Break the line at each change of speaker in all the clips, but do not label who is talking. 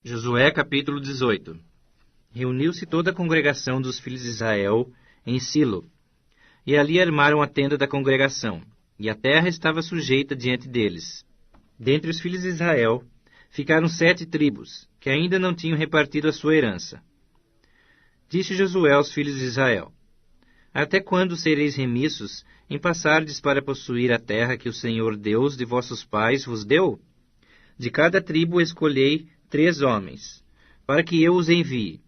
Josué capítulo 18. Reuniu-se toda a congregação dos filhos de Israel em Silo, e ali armaram a tenda da congregação, e a terra estava sujeita diante deles. Dentre os filhos de Israel ficaram 7 tribos, que ainda não tinham repartido a sua herança. Disse Josué aos filhos de Israel: Até quando sereis remissos em passardes para possuir a terra que o Senhor Deus de vossos pais vos deu? De cada tribo escolhei 3 homens, para que eu os envie.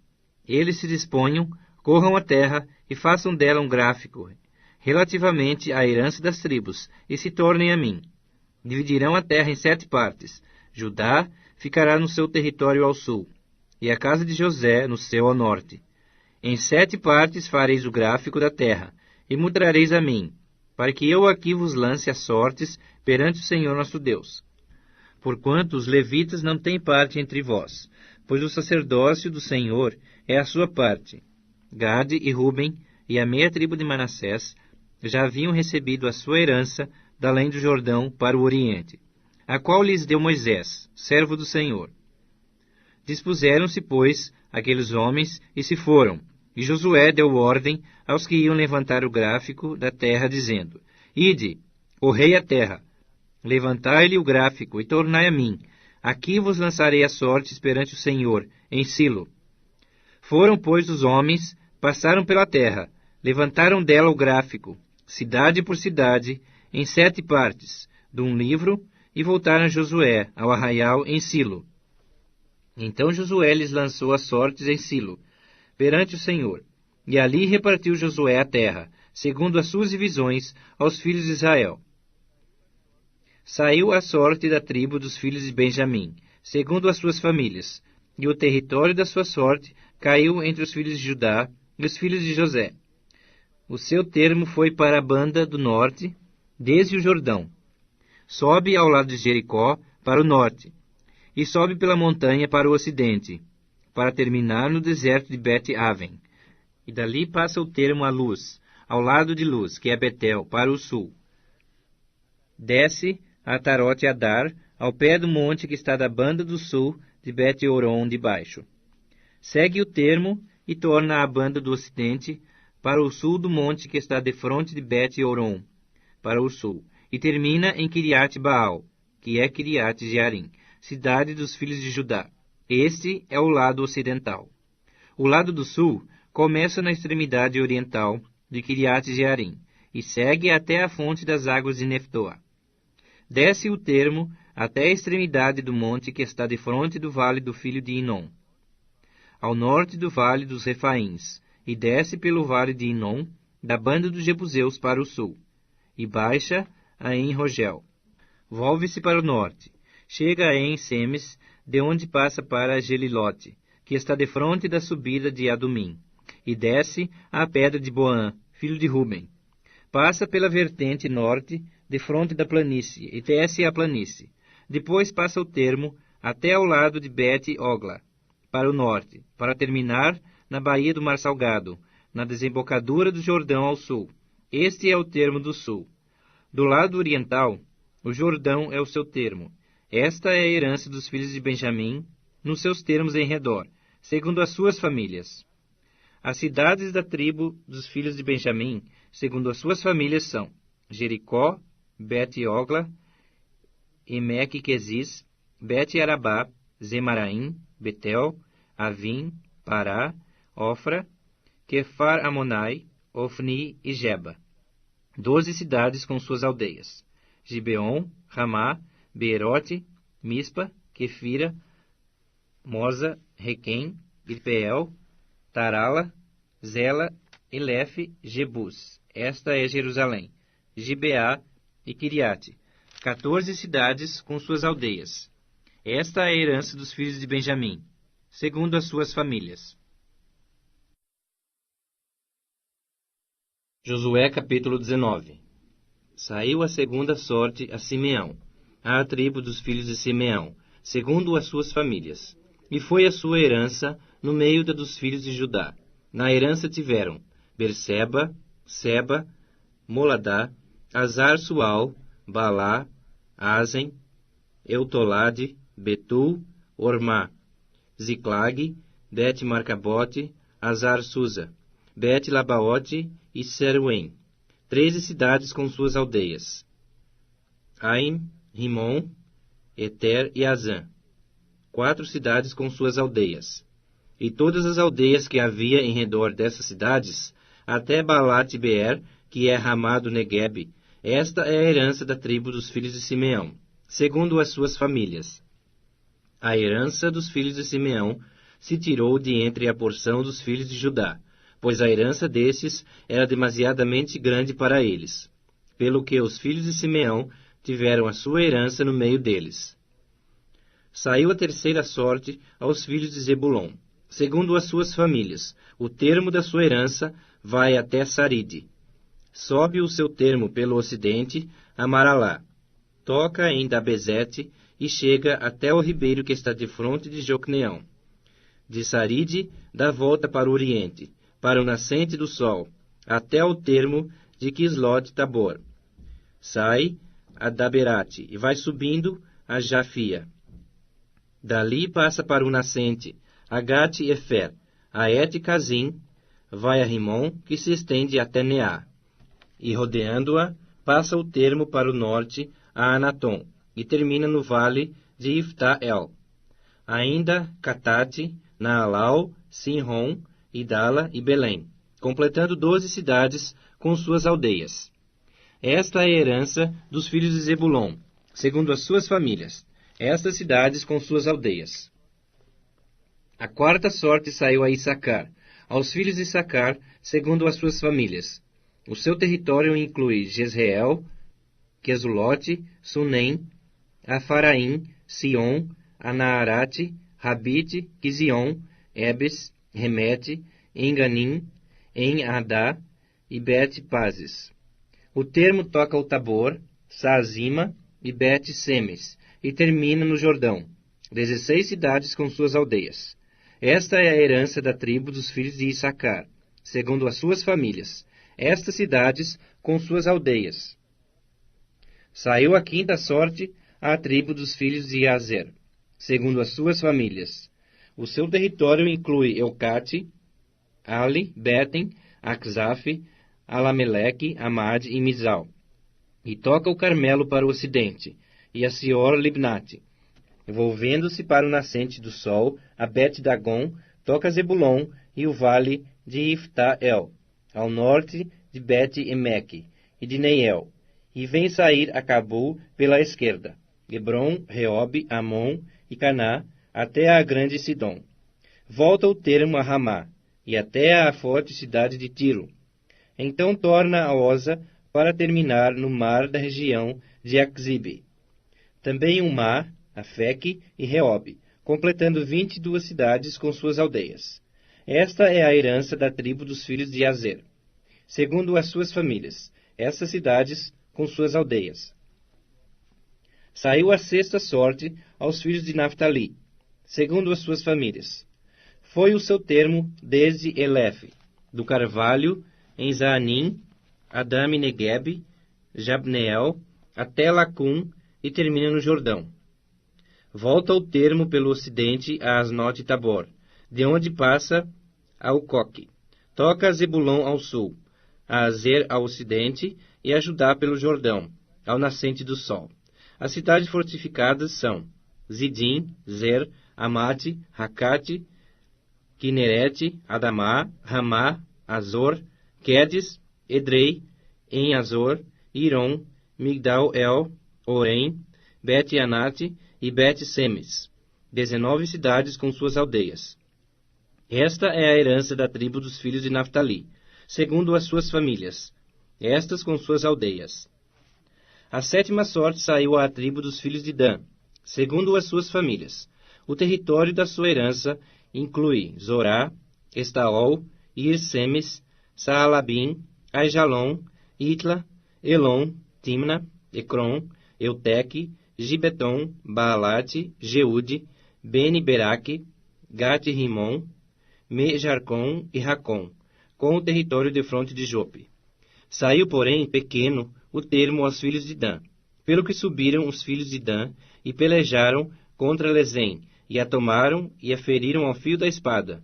Eles se disponham, corram a terra e façam dela um gráfico, relativamente à herança das tribos, e se tornem a mim. Dividirão a terra em 7 partes. Judá ficará no seu território ao sul, e a casa de José no seu ao norte. Em 7 partes fareis o gráfico da terra, e mudareis a mim, para que eu aqui vos lance as sortes perante o Senhor nosso Deus. Porquanto os levitas não têm parte entre vós, pois o sacerdócio do Senhor é a sua parte. Gade e Ruben e a meia tribo de Manassés já haviam recebido a sua herança da além do Jordão para o oriente, a qual lhes deu Moisés, servo do Senhor. Dispuseram-se, pois, aqueles homens e se foram, e Josué deu ordem aos que iam levantar o gráfico da terra, dizendo: Ide, correi a terra, levantai-lhe o gráfico e tornai a mim. Aqui vos lançarei as sortes perante o Senhor, em Silo. Foram, pois, os homens, passaram pela terra, levantaram dela o gráfico, cidade por cidade, em 7 partes, de um livro, e voltaram a Josué, ao arraial em Silo. Então Josué lhes lançou as sortes em Silo, perante o Senhor, e ali repartiu Josué a terra, segundo as suas divisões, aos filhos de Israel. Saiu a sorte da tribo dos filhos de Benjamim, segundo as suas famílias, e o território da sua sorte caiu entre os filhos de Judá e os filhos de José. O seu termo foi para a banda do norte, desde o Jordão. Sobe ao lado de Jericó, para o norte, e sobe pela montanha para o ocidente, para terminar no deserto de Bet-Aven. E dali passa o termo a Luz, ao lado de Luz, que é Betel, para o sul. Desce a Tarote Adar, ao pé do monte que está da banda do sul de Bet-Oron de baixo. Segue o termo e torna a banda do ocidente para o sul do monte que está defronte de Bet-Oron, para o sul, e termina em Kiriat-Baal, que é Kiriat-Jearim, cidade dos filhos de Judá. Este é o lado ocidental. O lado do sul começa na extremidade oriental de Kiriat-Jearim e segue até a fonte das águas de Neftoa. Desce o termo até a extremidade do monte que está defronte do vale do filho de Inom, ao norte do vale dos Refaíns, e desce pelo vale de Inom, da banda dos Jebuseus para o sul, e baixa a En-Rogel. Volve-se para o norte, chega a En-Semes, de onde passa para Gelilote, que está defronte da subida de Adumim, e desce à pedra de Boã, filho de Ruben. Passa pela vertente norte, defronte da planície, e desce a planície. Depois passa o termo até ao lado de Bet-Ogla, para o norte, para terminar na baía do Mar Salgado, na desembocadura do Jordão ao sul. Este é o termo do sul. Do lado oriental, o Jordão é o seu termo. Esta é a herança dos filhos de Benjamim, nos seus termos em redor, segundo as suas famílias. As cidades da tribo dos filhos de Benjamim, segundo as suas famílias, são Jericó, Bet-Ogla, Emeque-Quezis, Bet-Arabá, Zemaraim, Betel, Avim, Pará, Ofra, Quefar-Amonai, Ofni e Geba. 12 cidades com suas aldeias: Gibeon, Ramá, Beerote, Mispa, Quefira, Moza, Requém, Irpeel, Tarala, Zela, Elefe, Jebus. Esta é Jerusalém, Gibeá e Quiriate. 14 cidades com suas aldeias. Esta é a herança dos filhos de Benjamim, segundo as suas famílias. Josué capítulo 19. Saiu a segunda sorte a Simeão, à tribo dos filhos de Simeão, segundo as suas famílias. E foi a sua herança no meio da dos filhos de Judá. Na herança tiveram Berseba, Seba, Moladá, Azar-Sual, Balá, Azen, Eutolade, Betul, Ormá, Ziclag, Bet-Marcabote, Azar-Susa, Bet-Labaote e Seruém, 13 cidades com suas aldeias. Aim, Rimon, Eter e Azã, 4 cidades com suas aldeias. E todas as aldeias que havia em redor dessas cidades, até Baalat-Beer, que é Ramá do Neguebe, esta é a herança da tribo dos filhos de Simeão, segundo as suas famílias. A herança dos filhos de Simeão se tirou de entre a porção dos filhos de Judá, pois a herança desses era demasiadamente grande para eles, pelo que os filhos de Simeão tiveram a sua herança no meio deles. Saiu a terceira sorte aos filhos de Zebulon, segundo as suas famílias. O termo da sua herança vai até Saride. Sobe o seu termo pelo ocidente a Maralá. Toca em Dabezete e chega até o ribeiro que está defronte de Jocneão. De Saride dá volta para o oriente, para o nascente do sol, até o termo de Quislot-Tabor. Sai a Daberate e vai subindo a Jafia. Dali passa para o nascente, a Gat-Efer, a Et-Cazim, vai a Rimon, que se estende até Neá. E rodeando-a, passa o termo para o norte, a Anatom, e termina no vale de Ifta-El. Ainda Catate, Naalau, Sinron, Idala e Belém, completando 12 cidades com suas aldeias. Esta é a herança dos filhos de Zebulon, segundo as suas famílias, estas cidades com suas aldeias. A quarta sorte saiu a Issacar, aos filhos de Issacar, segundo as suas famílias. O seu território inclui Jezreel, Quesulote, Sunem, Afaraim, Sion, Anaarate, Rabite, Quizion, Ebes, Remete, Enganim, En-Adá e Bet-Pazes. O termo toca o Tabor, Saazima e Bet-Semes, e termina no Jordão, 16 cidades com suas aldeias. Esta é a herança da tribo dos filhos de Issacar, segundo as suas famílias, estas cidades com suas aldeias. Saiu a quinta sorte à tribo dos filhos de Azer, segundo as suas famílias. O seu território inclui Eucate, Ali, Beten, Axaf, Alameleque, Amad e Mizal, e toca o Carmelo para o ocidente, e a Sior-Libnate. Volvendo-se para o nascente do sol, a Bet-Dagon, toca Zebulon e o vale de Ifta-El, ao norte de Bet-Emeque e de Neiel, e vem sair a Cabul pela esquerda, Hebron, Reob, Amon e Caná, até a grande Sidom. Volta o termo a Ramá, e até a forte cidade de Tiro. Então torna a Oza para terminar no mar da região de Axibe. Também Umá, Afeque e Reob, completando 22 cidades com suas aldeias. Esta é a herança da tribo dos filhos de Azer, segundo as suas famílias, estas cidades com suas aldeias. Saiu a sexta sorte aos filhos de Naftali, segundo as suas famílias. Foi o seu termo desde Elefe, do Carvalho, em Zaanim, Adame Neguebe, Jabneel, até Lacum, e termina no Jordão. Volta o termo pelo ocidente a Asnote Tabor, de onde passa ao Coque. Toca a Zebulon ao sul, a Azer ao ocidente e a Judá pelo Jordão, ao nascente do sol. As cidades fortificadas são Zidim, Zer, Amate, Racate, Kinerete, Adamá, Ramá, Azor, Quedes, Edrei, En-Azor, Iron, Migdal-El, Orem, Bet-Anate e Bet-Semes, 19 cidades com suas aldeias. Esta é a herança da tribo dos filhos de Naftali, segundo as suas famílias, estas com suas aldeias. A sétima sorte saiu à tribo dos filhos de Dan, segundo as suas famílias. O território da sua herança inclui Zorá, Estaol, Ir-Semes, Saalabim, Aijalon, Itla, Elon, Timna, Ecrom, Euteque, Gibeton, Baalate, Jeude, Beni-Beraque, Gat-Rimon, Me-Jarcon e Racon, com o território defronte de Jope. Saiu, porém, pequeno o termo aos filhos de Dan, pelo que subiram os filhos de Dan e pelejaram contra Lezém, e a tomaram e a feriram ao fio da espada.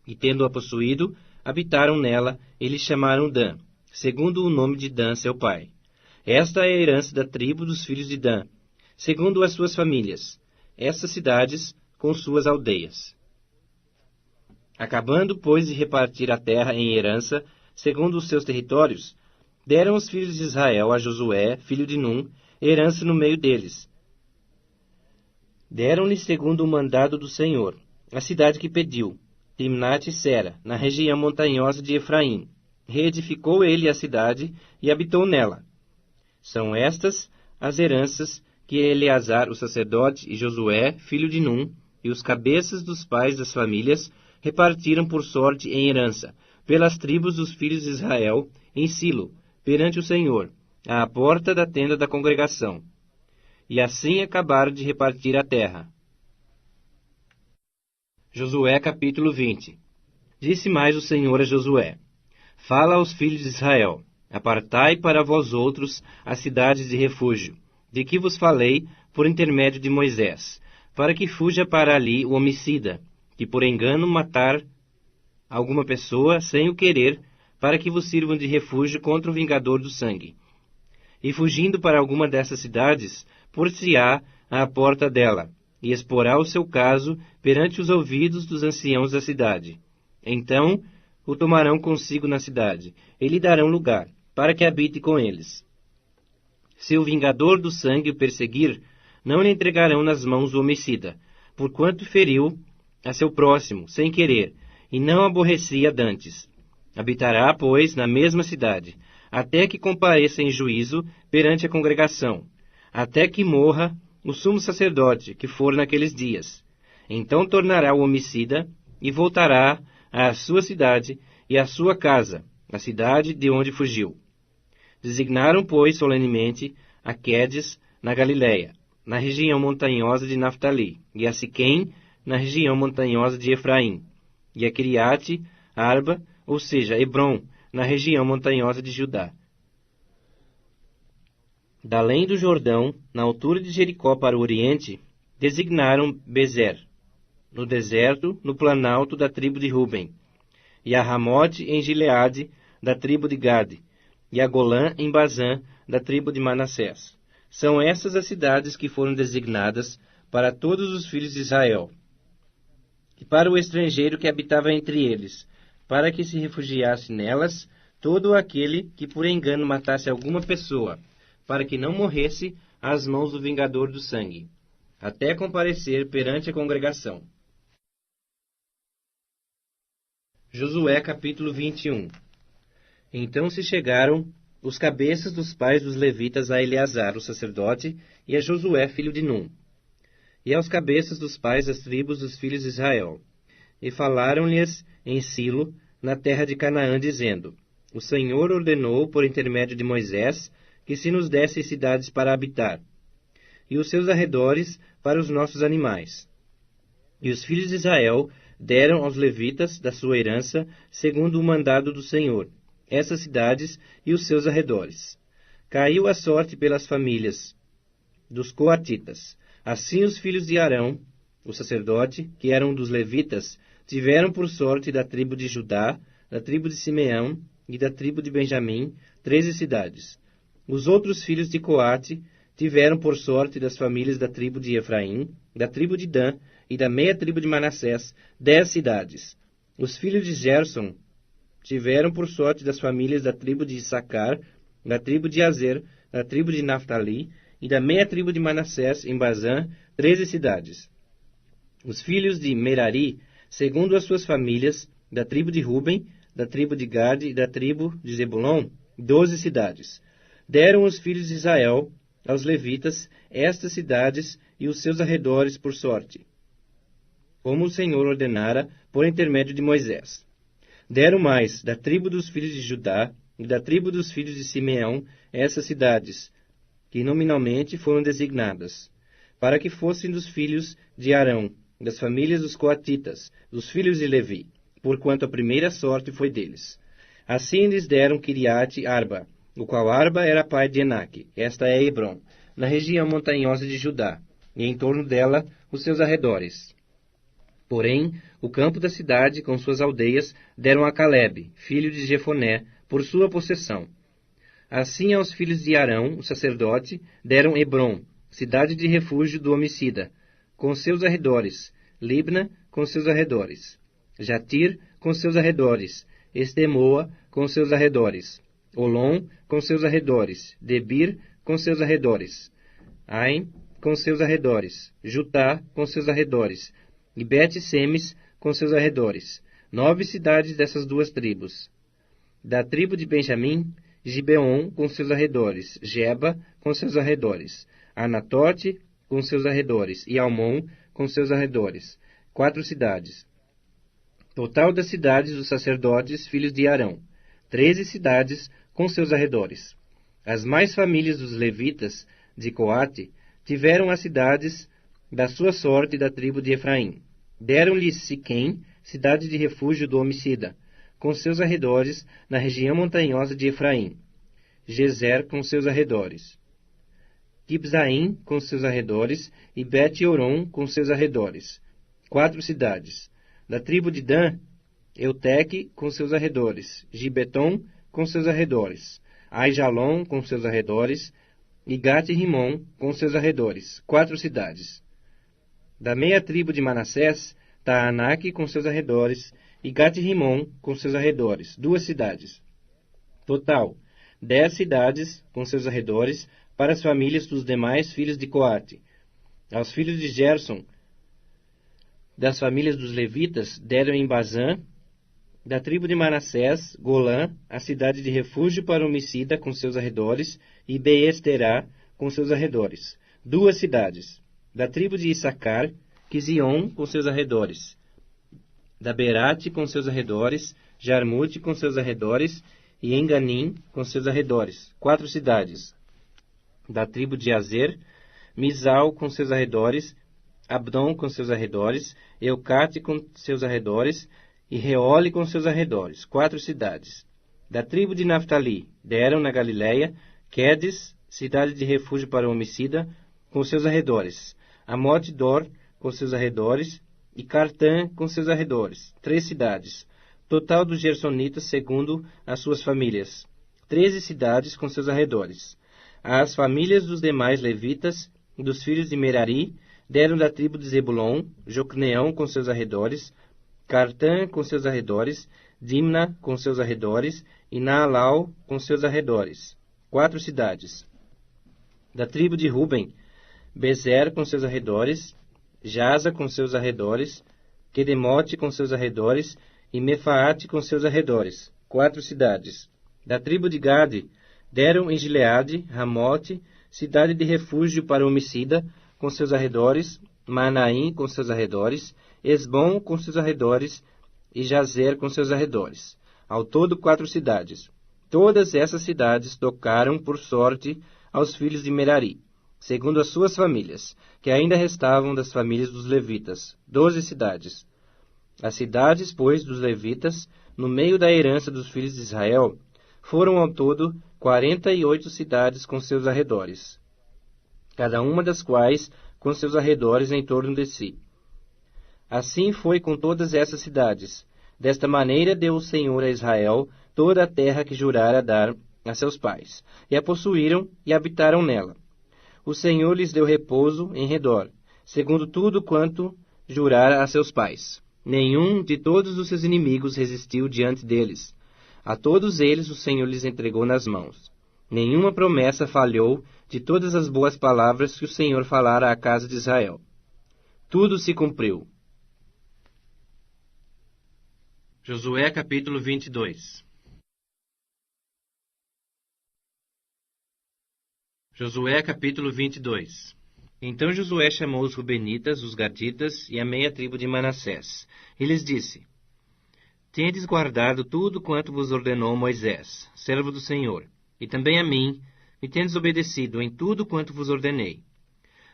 E tendo-a possuído, habitaram nela e lhe chamaram Dan, segundo o nome de Dan, seu pai. Esta é a herança da tribo dos filhos de Dan, segundo as suas famílias, estas cidades com suas aldeias. Acabando, pois, de repartir a terra em herança, segundo os seus territórios, deram os filhos de Israel a Josué, filho de Num, herança no meio deles. Deram-lhe segundo o mandado do Senhor, a cidade que pediu, Timnat-Sera, na região montanhosa de Efraim. Reedificou ele a cidade e habitou nela. São estas as heranças que Eleazar, o sacerdote, e Josué, filho de Num, e os cabeças dos pais das famílias, repartiram por sorte em herança, pelas tribos dos filhos de Israel, em Silo, perante o Senhor, à porta da tenda da congregação. E assim acabaram de repartir a terra. Josué capítulo 20. Disse mais o Senhor a Josué: Fala aos filhos de Israel: Apartai para vós outros as cidades de refúgio, de que vos falei por intermédio de Moisés, para que fuja para ali o homicida, que por engano matar alguma pessoa sem o querer, para que vos sirvam de refúgio contra o vingador do sangue. E fugindo para alguma dessas cidades, por-se-á à porta dela, e exporá o seu caso perante os ouvidos dos anciãos da cidade. Então o tomarão consigo na cidade, e lhe darão lugar, para que habite com eles. Se o vingador do sangue o perseguir, não lhe entregarão nas mãos o homicida, porquanto feriu a seu próximo, sem querer, e não aborrecia dantes. Habitará, pois, na mesma cidade, até que compareça em juízo perante a congregação, até que morra o sumo sacerdote, que for naqueles dias. Então tornará o homicida, e voltará à sua cidade e à sua casa, a cidade de onde fugiu. Designaram, pois, solenemente a Quedes, na Galiléia, na região montanhosa de Naftali, e a Siquém, na região montanhosa de Efraim, e a Kiriate Arba, ou seja, Hebrom, na região montanhosa de Judá. Da além do Jordão, na altura de Jericó para o oriente, designaram Bezer, no deserto, no planalto da tribo de Ruben, e a Ramote em Gileade, da tribo de Gade, e a Golã em Bazã, da tribo de Manassés. São estas as cidades que foram designadas para todos os filhos de Israel, e para o estrangeiro que habitava entre eles, para que se refugiasse nelas todo aquele que por engano matasse alguma pessoa, para que não morresse às mãos do vingador do sangue, até comparecer perante a congregação. Josué capítulo 21. Então se chegaram os cabeças dos pais dos levitas a Eleazar, o sacerdote, e a Josué, filho de Num, e aos cabeças dos pais das tribos dos filhos de Israel, e falaram-lhes em Silo, na terra de Canaã, dizendo: O Senhor ordenou, por intermédio de Moisés, que se nos desse cidades para habitar, e os seus arredores para os nossos animais. E os filhos de Israel deram aos levitas da sua herança, segundo o mandado do Senhor, essas cidades e os seus arredores. Caiu a sorte pelas famílias dos coatitas. Assim os filhos de Arão, o sacerdote, que eram dos levitas, tiveram por sorte da tribo de Judá, da tribo de Simeão e da tribo de Benjamim, 13 cidades. Os outros filhos de Coate tiveram por sorte das famílias da tribo de Efraim, da tribo de Dan e da meia tribo de Manassés, 10 cidades. Os filhos de Gerson tiveram por sorte das famílias da tribo de Issacar, da tribo de Azer, da tribo de Naftali e da meia tribo de Manassés, em Bazã, 13 cidades. Os filhos de Merari, segundo as suas famílias, da tribo de Ruben, da tribo de Gade e da tribo de Zebulon, 12 cidades. Deram os filhos de Israel aos levitas estas cidades e os seus arredores por sorte, como o Senhor ordenara por intermédio de Moisés. Deram mais da tribo dos filhos de Judá e da tribo dos filhos de Simeão essas cidades, que nominalmente foram designadas, para que fossem dos filhos de Arão, das famílias dos coatitas, dos filhos de Levi, porquanto a primeira sorte foi deles. Assim lhes deram Kiriate Arba, o qual Arba era pai de Enaque, esta é Hebrom, na região montanhosa de Judá, e em torno dela os seus arredores. Porém, o campo da cidade, com suas aldeias, deram a Calebe, filho de Jefoné, por sua possessão. Assim aos filhos de Arão, o sacerdote, deram Hebrom, cidade de refúgio do homicida, com seus arredores, Libna, com seus arredores, Jatir, com seus arredores, Estemoa, com seus arredores, Olom, com seus arredores, Debir, com seus arredores, Ain, com seus arredores, Jutá, com seus arredores, e Bet-Semes, com seus arredores, 9 cidades dessas duas tribos. Da tribo de Benjamim, Gibeon, com seus arredores, Geba, com seus arredores, Anatote, com seus arredores, e Almon, com seus arredores, 4 cidades. Total das cidades dos sacerdotes, filhos de Arão, 13 cidades com seus arredores. As mais famílias dos levitas de Coate tiveram as cidades da sua sorte da tribo de Efraim. Deram-lhes Siquém, cidade de refúgio do homicida, com seus arredores na região montanhosa de Efraim. Gezer com seus arredores. Kibzaim com seus arredores e Bet-Oron com seus arredores. 4 cidades. Da tribo de Dan, Euteque com seus arredores, Gibeton com seus arredores, Aijalon com seus arredores, e Gate-Rimon com seus arredores, 4 cidades. Da meia tribo de Manassés, Taanaque com seus arredores, e Gate-Rimon com seus arredores, 2 cidades. Total, 10 cidades com seus arredores para as famílias dos demais filhos de Coate. Aos filhos de Gerson, das famílias dos levitas, deram em Bazã, da tribo de Manassés, Golã, a cidade de refúgio para o homicida com seus arredores, e Beesterá com seus arredores, 2 cidades. Da tribo de Issacar, Quizion com seus arredores, da Berate com seus arredores, Jarmute com seus arredores, e Enganim com seus arredores, 4 cidades. Da tribo de Azer, Misal com seus arredores, Abdom com seus arredores, Eucate com seus arredores, e Reole com seus arredores, 4 cidades. Da tribo de Naftali, deram na Galiléia, Quedes, cidade de refúgio para o homicida, com seus arredores, Amote-Dor com seus arredores, e Cartã com seus arredores, 3 cidades. Total dos gersonitas segundo as suas famílias, 13 cidades com seus arredores. As famílias dos demais levitas e dos filhos de Merari deram da tribo de Zebulon, Jocneão com seus arredores, Cartã com seus arredores, Dimna com seus arredores, e Naalau com seus arredores, 4 cidades. Da tribo de Ruben, Bezer com seus arredores, Jaza com seus arredores, Quedemote com seus arredores, e Mefaate com seus arredores, 4 cidades. Da tribo de Gade, deram em Gileade, Ramote, cidade de refúgio para o homicida, com seus arredores, Manaim com seus arredores, Esbom com seus arredores, e Jazer com seus arredores. Ao todo 4 cidades. Todas essas cidades tocaram por sorte aos filhos de Merari, segundo as suas famílias, que ainda restavam das famílias dos levitas, 12 cidades. As cidades, pois, dos levitas, no meio da herança dos filhos de Israel, foram ao todo 48 cidades com seus arredores, cada uma das quais com seus arredores em torno de si. Assim foi com todas essas cidades. Desta maneira deu o Senhor a Israel toda a terra que jurara dar a seus pais, e a possuíram e habitaram nela. O Senhor lhes deu repouso em redor, segundo tudo quanto jurara a seus pais. Nenhum de todos os seus inimigos resistiu diante deles. A todos eles o Senhor lhes entregou nas mãos. Nenhuma promessa falhou de todas as boas palavras que o Senhor falara à casa de Israel. Tudo se cumpriu. Josué capítulo 22. Josué capítulo 22. Então Josué chamou os Rubenitas, os Gaditas e a meia tribo de Manassés, e lhes disse: Tendes guardado tudo quanto vos ordenou Moisés, servo do Senhor, e também a mim, me tendes obedecido em tudo quanto vos ordenei.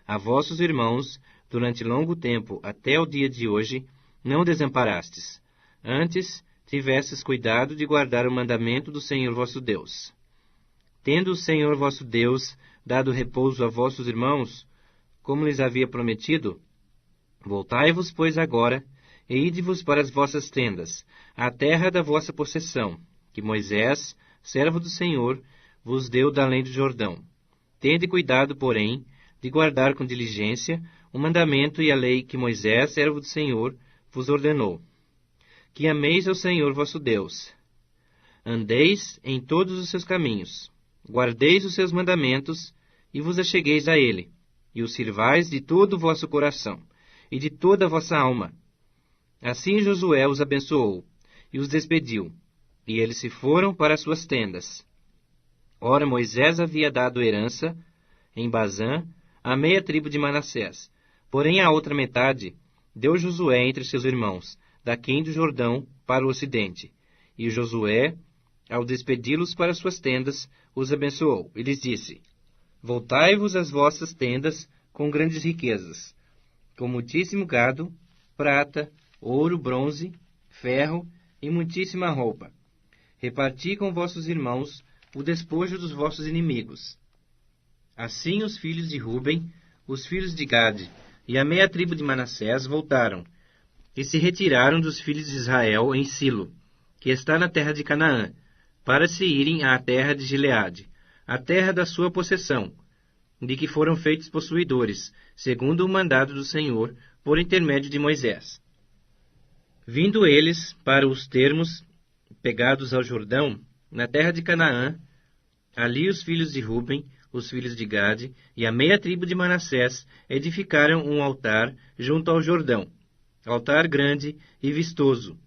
A vossos irmãos, durante longo tempo, até o dia de hoje, não desamparastes. Antes, tivestes cuidado de guardar o mandamento do Senhor vosso Deus. Tendo o Senhor vosso Deus dado repouso a vossos irmãos, como lhes havia prometido, Voltai-vos, pois, agora, e ide-vos para as vossas tendas, à terra da vossa possessão, que Moisés, servo do Senhor, vos deu da além do Jordão. Tende cuidado, porém, de guardar com diligência o mandamento e a lei que Moisés, servo do Senhor, vos ordenou. Que ameis ao Senhor vosso Deus. Andeis em todos os seus caminhos, guardeis os seus mandamentos, e vos achegueis a ele, e o sirvais de todo o vosso coração, e de toda a vossa alma. Assim Josué os abençoou, e os despediu, e eles se foram para as suas tendas. Ora, Moisés havia dado herança, em Bazã, à meia tribo de Manassés, porém a outra metade deu Josué entre seus irmãos, daquém do Jordão para o ocidente. E Josué, ao despedi-los para suas tendas, os abençoou, e lhes disse: Voltai-vos às vossas tendas com grandes riquezas, com muitíssimo gado, prata, ouro, bronze, ferro e muitíssima roupa. Reparti com vossos irmãos o despojo dos vossos inimigos. Assim os filhos de Ruben, os filhos de Gade e a meia tribo de Manassés voltaram, e se retiraram dos filhos de Israel em Silo, que está na terra de Canaã, para se irem à terra de Gileade, a terra da sua possessão, de que foram feitos possuidores, segundo o mandado do Senhor, por intermédio de Moisés. Vindo eles para os termos pegados ao Jordão, na terra de Canaã, ali os filhos de Ruben, os filhos de Gade e a meia tribo de Manassés edificaram um altar junto ao Jordão, altar grande e vistoso.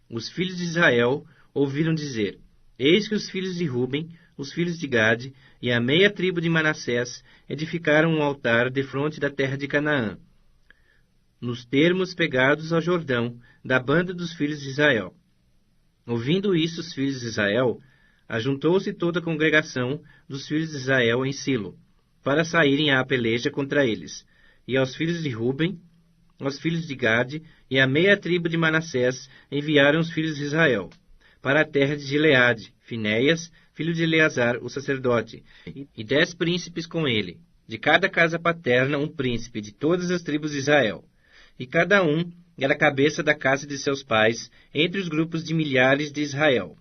Os filhos de Israel ouviram dizer: Eis que os filhos de Ruben, os filhos de Gade e a meia tribo de Manassés edificaram um altar defronte da terra de Canaã, nos termos pegados ao Jordão, da banda dos filhos de Israel. Ouvindo isso, os filhos de Israel, ajuntou-se toda a congregação dos filhos de Israel em Silo, para saírem à peleja contra eles. E aos filhos de Ruben, aos filhos de Gade e a meia tribo de Manassés enviaram os filhos de Israel para a terra de Gileade, Finéias, filho de Eleazar, o sacerdote, e 10 príncipes com ele, de cada casa paterna um príncipe de todas as tribos de Israel. E cada um era a cabeça da casa de seus pais, entre os grupos de milhares de Israel.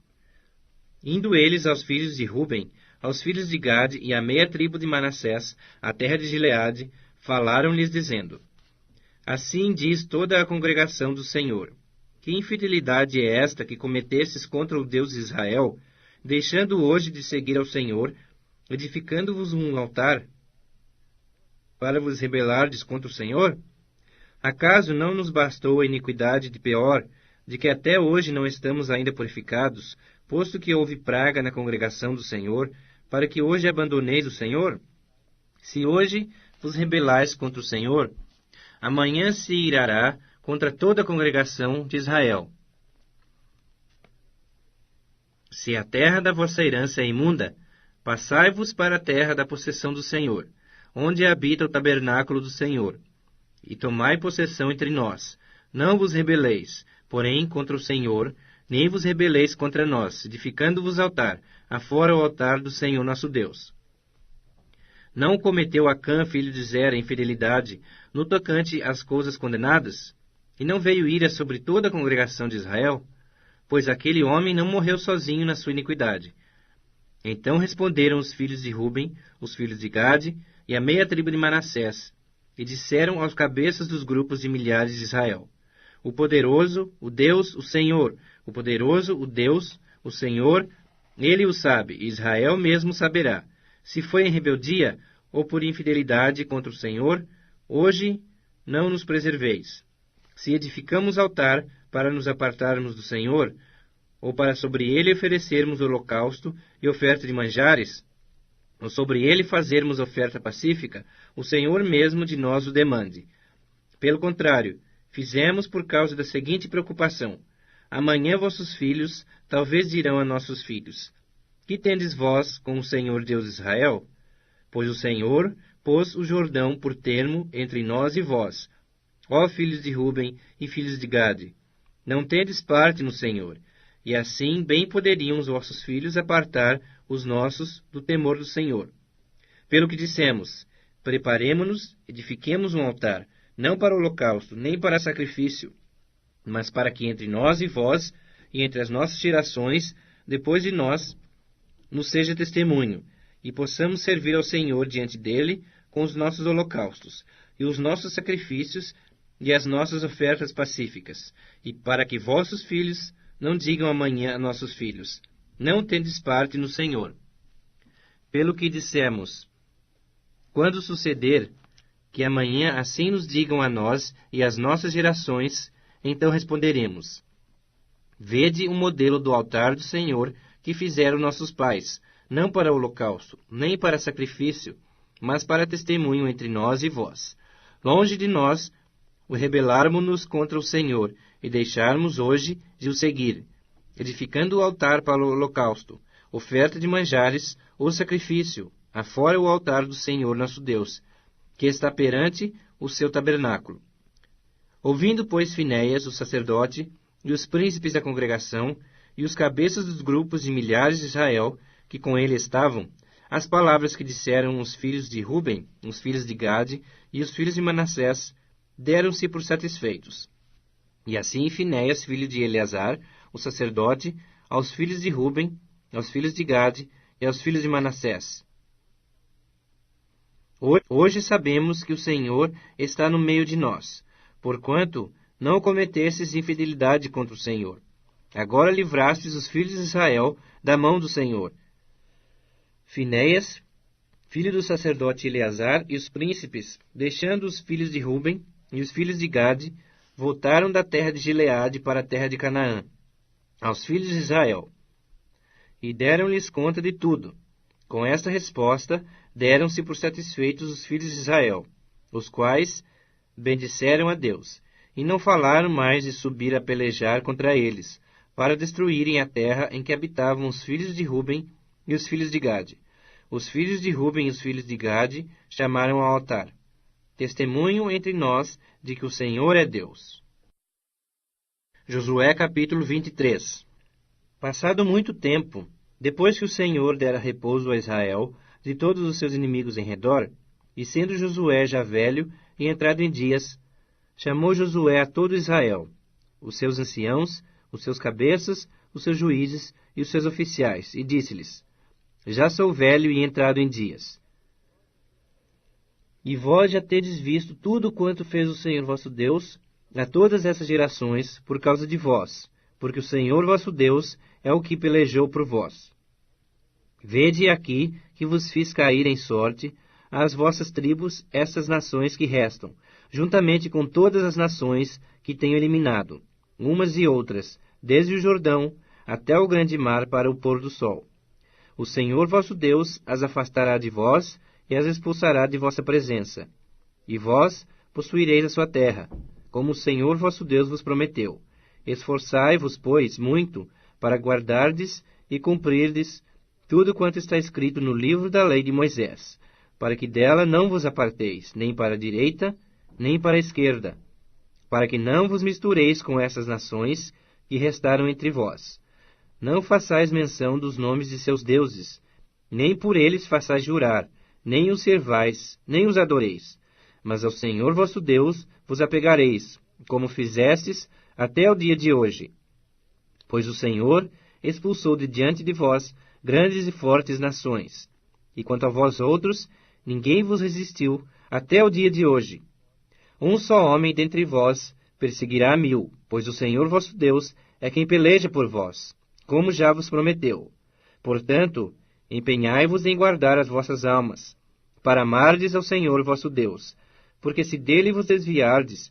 Indo eles aos filhos de Ruben, aos filhos de Gade e à meia tribo de Manassés, à terra de Gileade, falaram-lhes dizendo: Assim diz toda a congregação do Senhor: Que infidelidade é esta que cometestes contra o Deus de Israel, deixando hoje de seguir ao Senhor, edificando-vos um altar, para vos rebelardes contra o Senhor? Acaso não nos bastou a iniquidade de Peor, de que até hoje não estamos ainda purificados, posto que houve praga na congregação do Senhor, para que hoje abandoneis o Senhor? Se hoje vos rebelais contra o Senhor, amanhã se irará contra toda a congregação de Israel. Se a terra da vossa herança é imunda, passai-vos para a terra da possessão do Senhor, onde habita o tabernáculo do Senhor, e tomai possessão entre nós. Não vos rebeleis, porém, contra o Senhor, nem vos rebeleis contra nós, edificando-vos altar, afora o altar do Senhor nosso Deus. Não cometeu Acã, filho de Zera, infidelidade, no tocante às coisas condenadas? E não veio ira sobre toda a congregação de Israel? Pois aquele homem não morreu sozinho na sua iniquidade. Então responderam os filhos de Ruben, os filhos de Gade e a meia tribo de Manassés, e disseram aos cabeças dos grupos de milhares de Israel: O poderoso, o Deus, o Senhor, o poderoso, o Deus, o Senhor, ele o sabe, e Israel mesmo saberá, se foi em rebeldia ou por infidelidade contra o Senhor. Hoje não nos preserveis. Se edificamos altar para nos apartarmos do Senhor, ou para sobre ele oferecermos holocausto e oferta de manjares, ou sobre ele fazermos oferta pacífica, o Senhor mesmo de nós o demande. Pelo contrário, fizemos por causa da seguinte preocupação: amanhã vossos filhos talvez dirão a nossos filhos: Que tendes vós com o Senhor Deus de Israel? Pois o Senhor pôs o Jordão por termo entre nós e vós, ó filhos de Ruben e filhos de Gade. Não tendes parte no Senhor, e assim bem poderiam os vossos filhos apartar os nossos do temor do Senhor. Pelo que dissemos: Preparemo-nos, edifiquemos um altar, não para holocausto, nem para sacrifício, mas para que entre nós e vós, e entre as nossas gerações, depois de nós, nos seja testemunho, e possamos servir ao Senhor diante dele com os nossos holocaustos, e os nossos sacrifícios, e as nossas ofertas pacíficas, e para que vossos filhos não digam amanhã a nossos filhos, não tendes parte no Senhor. Pelo que dissemos, quando suceder que amanhã assim nos digam a nós e às nossas gerações, então responderemos: vede o modelo do altar do Senhor que fizeram nossos pais, não para holocausto, nem para sacrifício, mas para testemunho entre nós e vós. Longe de nós o rebelarmos-nos contra o Senhor e deixarmos hoje de o seguir, edificando o altar para o holocausto, oferta de manjares ou sacrifício, afora o altar do Senhor nosso Deus, que está perante o seu tabernáculo. Ouvindo, pois, Finéias, o sacerdote, e os príncipes da congregação, e os cabeças dos grupos de milhares de Israel, que com ele estavam, as palavras que disseram os filhos de Ruben, os filhos de Gade e os filhos de Manassés, deram-se por satisfeitos. E assim Finéias, filho de Eleazar, o sacerdote, aos filhos de Ruben, aos filhos de Gade e aos filhos de Manassés: hoje sabemos que o Senhor está no meio de nós, porquanto não cometestes infidelidade contra o Senhor. Agora livrastes os filhos de Israel da mão do Senhor. Finéias, filho do sacerdote Eleazar, e os príncipes, deixando os filhos de Ruben e os filhos de Gade, voltaram da terra de Gileade para a terra de Canaã, aos filhos de Israel, e deram-lhes conta de tudo. Com esta resposta, deram-se por satisfeitos os filhos de Israel, os quais bendisseram a Deus, e não falaram mais de subir a pelejar contra eles, para destruírem a terra em que habitavam os filhos de Ruben e os filhos de Gade. Os filhos de Ruben e os filhos de Gade chamaram ao altar: testemunho entre nós de que o Senhor é Deus. Josué capítulo 23. Passado muito tempo, depois que o Senhor dera repouso a Israel de todos os seus inimigos em redor, e sendo Josué já velho e entrado em dias, chamou Josué a todo Israel, os seus anciãos, os seus cabeças, os seus juízes e os seus oficiais, e disse-lhes: já sou velho e entrado em dias. E vós já tendes visto tudo quanto fez o Senhor vosso Deus a todas essas gerações por causa de vós, porque o Senhor vosso Deus é o que pelejou por vós. Vede aqui que vos fiz cair em sorte às vossas tribos estas nações que restam, juntamente com todas as nações que tenho eliminado, umas e outras, desde o Jordão até o grande mar para o pôr do sol. O Senhor vosso Deus as afastará de vós e as expulsará de vossa presença. E vós possuireis a sua terra, como o Senhor vosso Deus vos prometeu. Esforçai-vos, pois, muito para guardardes e cumprirdes tudo quanto está escrito no livro da lei de Moisés, para que dela não vos aparteis, nem para a direita, nem para a esquerda, para que não vos mistureis com essas nações que restaram entre vós. Não façais menção dos nomes de seus deuses, nem por eles façais jurar, nem os servais, nem os adoreis. Mas ao Senhor vosso Deus vos apegareis, como fizestes até o dia de hoje. Pois o Senhor expulsou de diante de vós grandes e fortes nações. E quanto a vós outros, ninguém vos resistiu até o dia de hoje. Um só homem dentre vós perseguirá 1000, pois o Senhor vosso Deus é quem peleja por vós, como já vos prometeu. Portanto, empenhai-vos em guardar as vossas almas, para amardes ao Senhor vosso Deus, porque se dele vos desviardes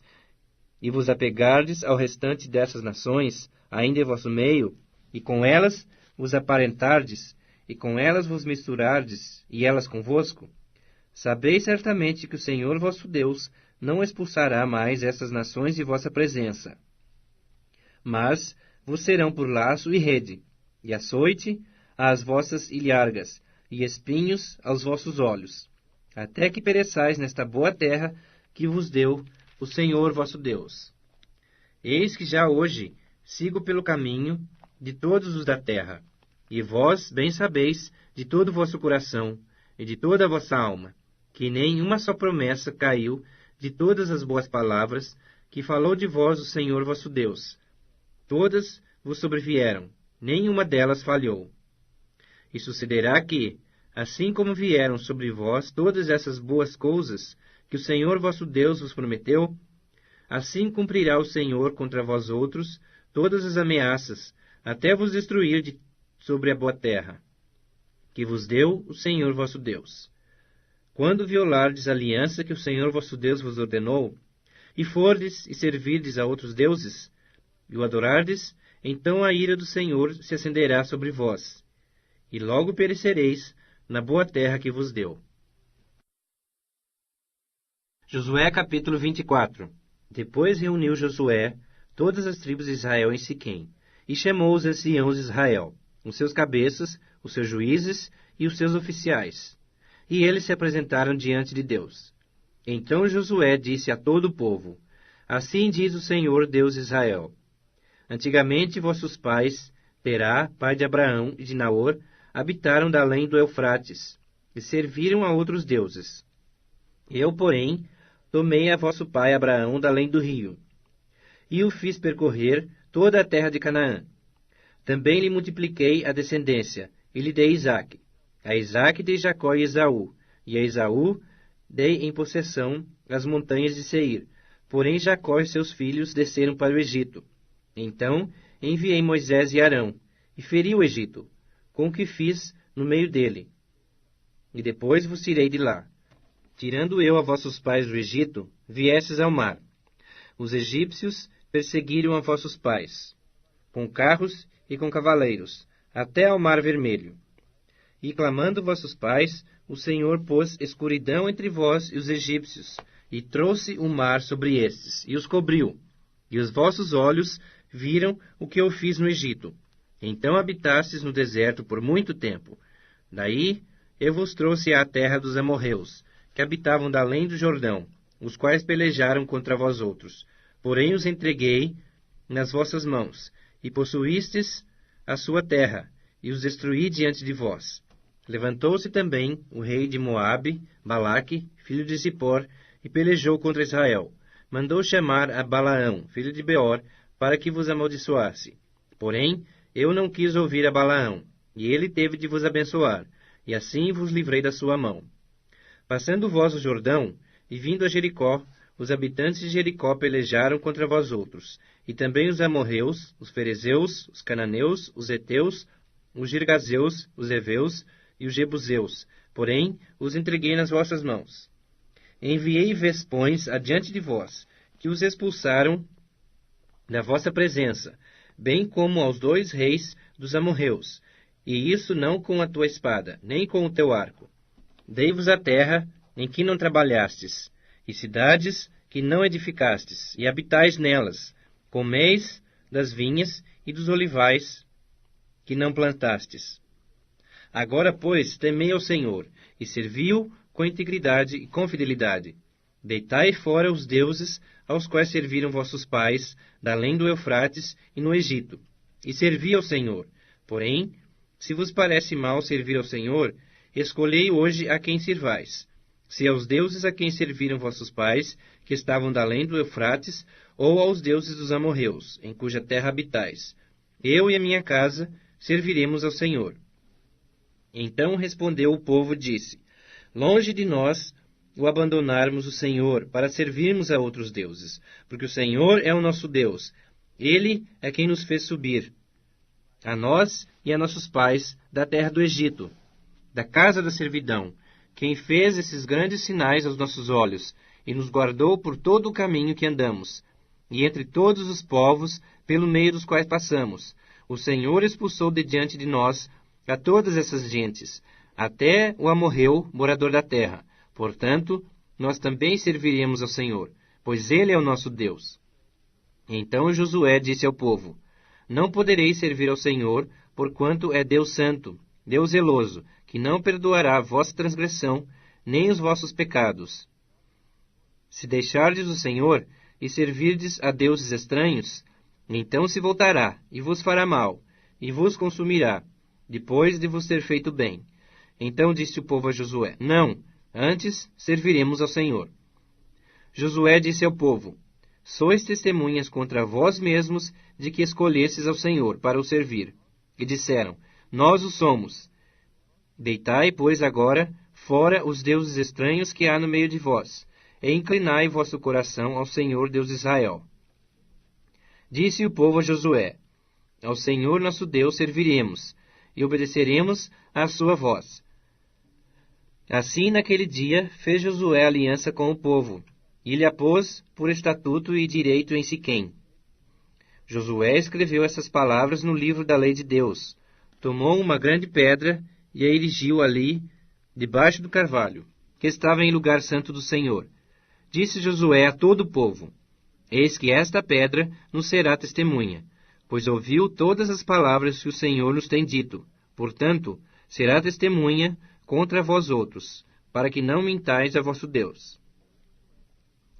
e vos apegardes ao restante dessas nações, ainda em vosso meio, e com elas vos aparentardes, e com elas vos misturardes, e elas convosco, sabeis certamente que o Senhor vosso Deus não expulsará mais essas nações de vossa presença, mas vos serão por laço e rede, e açoite às vossas ilhargas, e espinhos aos vossos olhos, até que pereçais nesta boa terra que vos deu o Senhor vosso Deus. Eis que já hoje sigo pelo caminho de todos os da terra, e vós bem sabeis de todo o vosso coração e de toda a vossa alma, que nem uma só promessa caiu de todas as boas palavras que falou de vós o Senhor vosso Deus. Todas vos sobrevieram, nenhuma delas falhou. E sucederá que, assim como vieram sobre vós todas essas boas coisas que o Senhor vosso Deus vos prometeu, assim cumprirá o Senhor contra vós outros todas as ameaças, até vos destruir sobre a boa terra, que vos deu o Senhor vosso Deus. Quando violardes a aliança que o Senhor vosso Deus vos ordenou, e fordes e servirdes a outros deuses, e o adorardes, então a ira do Senhor se acenderá sobre vós, e logo perecereis na boa terra que vos deu. Josué capítulo 24. Depois reuniu Josué todas as tribos de Israel em Siquém, e chamou os anciãos de Israel, os seus cabeças, os seus juízes e os seus oficiais. E eles se apresentaram diante de Deus. Então Josué disse a todo o povo: Assim diz o Senhor Deus de Israel: Antigamente vossos pais, Terá, pai de Abraão e de Naor, habitaram da além do Eufrates, e serviram a outros deuses. Eu, porém, tomei a vosso pai Abraão da além do rio, e o fiz percorrer toda a terra de Canaã. Também lhe multipliquei a descendência, e lhe dei Isaque. A Isaque dei Jacó e Esaú, e a Esaú dei em possessão as montanhas de Seir. Porém Jacó e seus filhos desceram para o Egito. Então enviei Moisés e Arão, e feri o Egito, com o que fiz no meio dele. E depois vos tirei de lá. Tirando eu a vossos pais do Egito, viestes ao mar. Os egípcios perseguiram a vossos pais, com carros e com cavaleiros, até ao mar vermelho. E clamando vossos pais, o Senhor pôs escuridão entre vós e os egípcios, e trouxe o mar sobre estes, e os cobriu. E os vossos olhos viram o que eu fiz no Egito. Então habitastes no deserto por muito tempo. Daí eu vos trouxe à terra dos amorreus, que habitavam da além do Jordão, os quais pelejaram contra vós outros. Porém os entreguei nas vossas mãos, e possuístes a sua terra, e os destruí diante de vós. Levantou-se também o rei de Moabe, Balaque, filho de Zippor, e pelejou contra Israel. Mandou chamar a Balaão, filho de Beor, para que vos amaldiçoasse. Porém, eu não quis ouvir a Balaão, e ele teve de vos abençoar, e assim vos livrei da sua mão. Passando vós o Jordão, e vindo a Jericó, os habitantes de Jericó pelejaram contra vós outros, e também os amorreus, os ferezeus, os cananeus, os heteus, os girgazeus, os heveus e os jebuseus, porém os entreguei nas vossas mãos. Enviei vespões adiante de vós, que os expulsaram da vossa presença, bem como aos 2 reis dos amorreus, e isso não com a tua espada, nem com o teu arco. Dei-vos a terra em que não trabalhastes, e cidades que não edificastes, e habitais nelas, comeis das vinhas e dos olivais que não plantastes. Agora, pois, temei ao Senhor, e servi-o com integridade e com fidelidade. Deitai fora os deuses aos quais serviram vossos pais, da além do Eufrates e no Egito, e servi ao Senhor. Porém, se vos parece mal servir ao Senhor, escolhei hoje a quem sirvais, se aos deuses a quem serviram vossos pais, que estavam da além do Eufrates, ou aos deuses dos amorreus, em cuja terra habitais. Eu e a minha casa serviremos ao Senhor. Então respondeu o povo e disse: Longe de nós o abandonarmos o Senhor para servirmos a outros deuses, porque o Senhor é o nosso Deus. Ele é quem nos fez subir, a nós e a nossos pais, da terra do Egito, da casa da servidão, quem fez esses grandes sinais aos nossos olhos, e nos guardou por todo o caminho que andamos, e entre todos os povos pelo meio dos quais passamos. O Senhor expulsou de diante de nós a todas essas gentes, até o amorreu, morador da terra. Portanto, nós também serviremos ao Senhor, pois Ele é o nosso Deus. Então Josué disse ao povo: Não podereis servir ao Senhor, porquanto é Deus santo, Deus zeloso, que não perdoará a vossa transgressão, nem os vossos pecados. Se deixardes o Senhor e servirdes a deuses estranhos, então se voltará e vos fará mal, e vos consumirá, depois de vos ter feito bem. Então disse o povo a Josué: Não, antes serviremos ao Senhor. Josué disse ao povo: Sois testemunhas contra vós mesmos de que escolhestes ao Senhor para o servir. E disseram: Nós o somos. Deitai, pois, agora fora os deuses estranhos que há no meio de vós, e inclinai vosso coração ao Senhor Deus de Israel. Disse o povo a Josué: Ao Senhor nosso Deus serviremos, e obedeceremos à sua voz. Assim, naquele dia, fez Josué aliança com o povo, e lhe a pôs por estatuto e direito em Siquém. Josué escreveu essas palavras no livro da lei de Deus, tomou uma grande pedra e a erigiu ali, debaixo do carvalho, que estava em lugar santo do Senhor. Disse Josué a todo o povo: Eis que esta pedra nos será testemunha, pois ouviu todas as palavras que o Senhor nos tem dito. Portanto, será testemunha contra vós outros, para que não mintais a vosso Deus.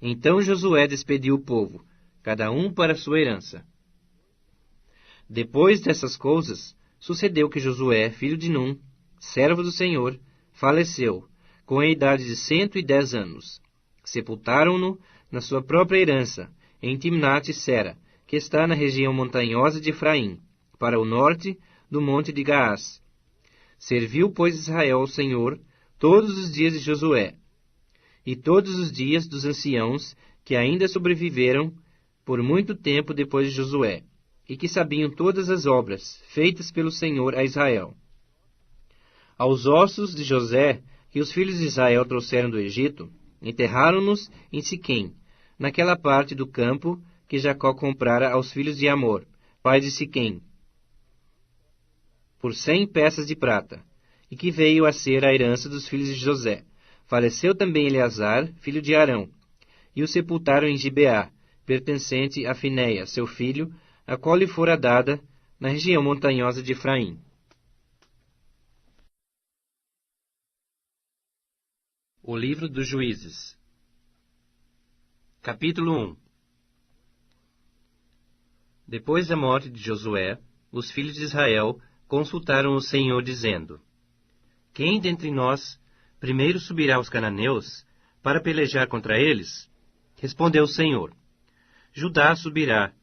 Então Josué despediu o povo, cada um para sua herança. Depois dessas coisas, sucedeu que Josué, filho de Num, servo do Senhor, faleceu, com a idade de 110 anos. Sepultaram-no na sua própria herança, em Timnat-Sera, que está na região montanhosa de Efraim, para o norte do monte de Gaás. Serviu, pois, Israel ao Senhor todos os dias de Josué, e todos os dias dos anciãos que ainda sobreviveram por muito tempo depois de Josué, e que sabiam todas as obras feitas pelo Senhor a Israel. Aos ossos de José, que os filhos de Israel trouxeram do Egito, enterraram-nos em Siquém, naquela parte do campo que Jacó comprara aos filhos de Amor, pai de Siquém, por 100 peças de prata, e que veio a ser a herança dos filhos de José. Faleceu também Eleazar, filho de Arão, e o sepultaram em Gibeá, pertencente a Finéia, seu filho, a qual lhe fora dada na região montanhosa de Efraim. O livro dos Juízes. Capítulo 1. Depois da morte de Josué, os filhos de Israel consultaram o Senhor, dizendo: Quem dentre nós primeiro subirá aos cananeus para pelejar contra eles? Respondeu o Senhor: Judá subirá,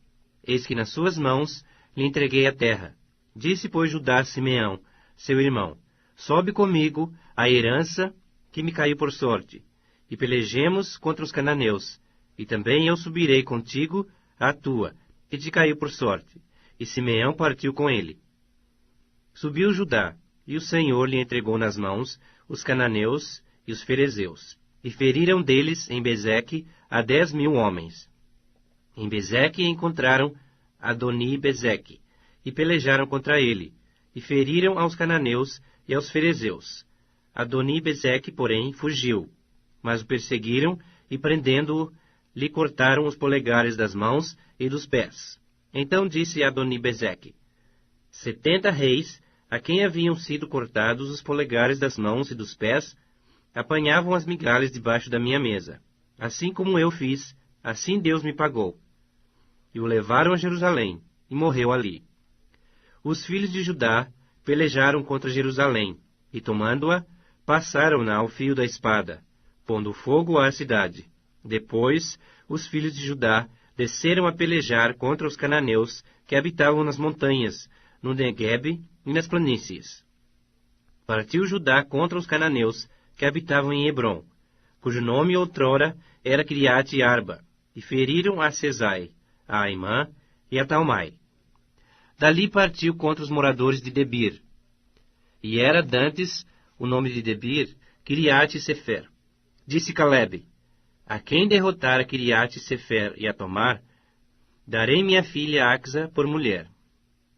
eis que nas suas mãos lhe entreguei a terra. Disse, pois, Judá a Simeão, seu irmão: Sobe comigo a herança que me caiu por sorte, e pelejemos contra os cananeus, e também eu subirei contigo a tua, que te caiu por sorte. E Simeão partiu com ele. Subiu Judá, e o Senhor lhe entregou nas mãos os cananeus e os ferezeus, e feriram deles em Bezeque a 10.000 homens. Em Bezeque encontraram Adoni-Bezeque, e pelejaram contra ele, e feriram aos cananeus e aos ferezeus. Adoni-Bezeque, porém, fugiu, mas o perseguiram, e prendendo-o, lhe cortaram os polegares das mãos e dos pés. Então disse Adoni-Bezeque: 70 reis, a quem haviam sido cortados os polegares das mãos e dos pés, apanhavam as migalhas debaixo da minha mesa. Assim como eu fiz, assim Deus me pagou. E o levaram a Jerusalém, e morreu ali. Os filhos de Judá pelejaram contra Jerusalém, e tomando-a, passaram-na ao fio da espada, pondo fogo à cidade. Depois, os filhos de Judá desceram a pelejar contra os cananeus que habitavam nas montanhas, no Neguebe e nas planícies. Partiu Judá contra os cananeus que habitavam em Hebrom, cujo nome outrora era Criate-Arba, e feriram a Sesai, a Aimã e a Talmai. Dali partiu contra os moradores de Debir, e era dantes o nome de Debir, Kiriate-Sefer. Disse Calebe: A quem derrotar a Kiriate-Sefer e a tomar, darei minha filha Axa por mulher.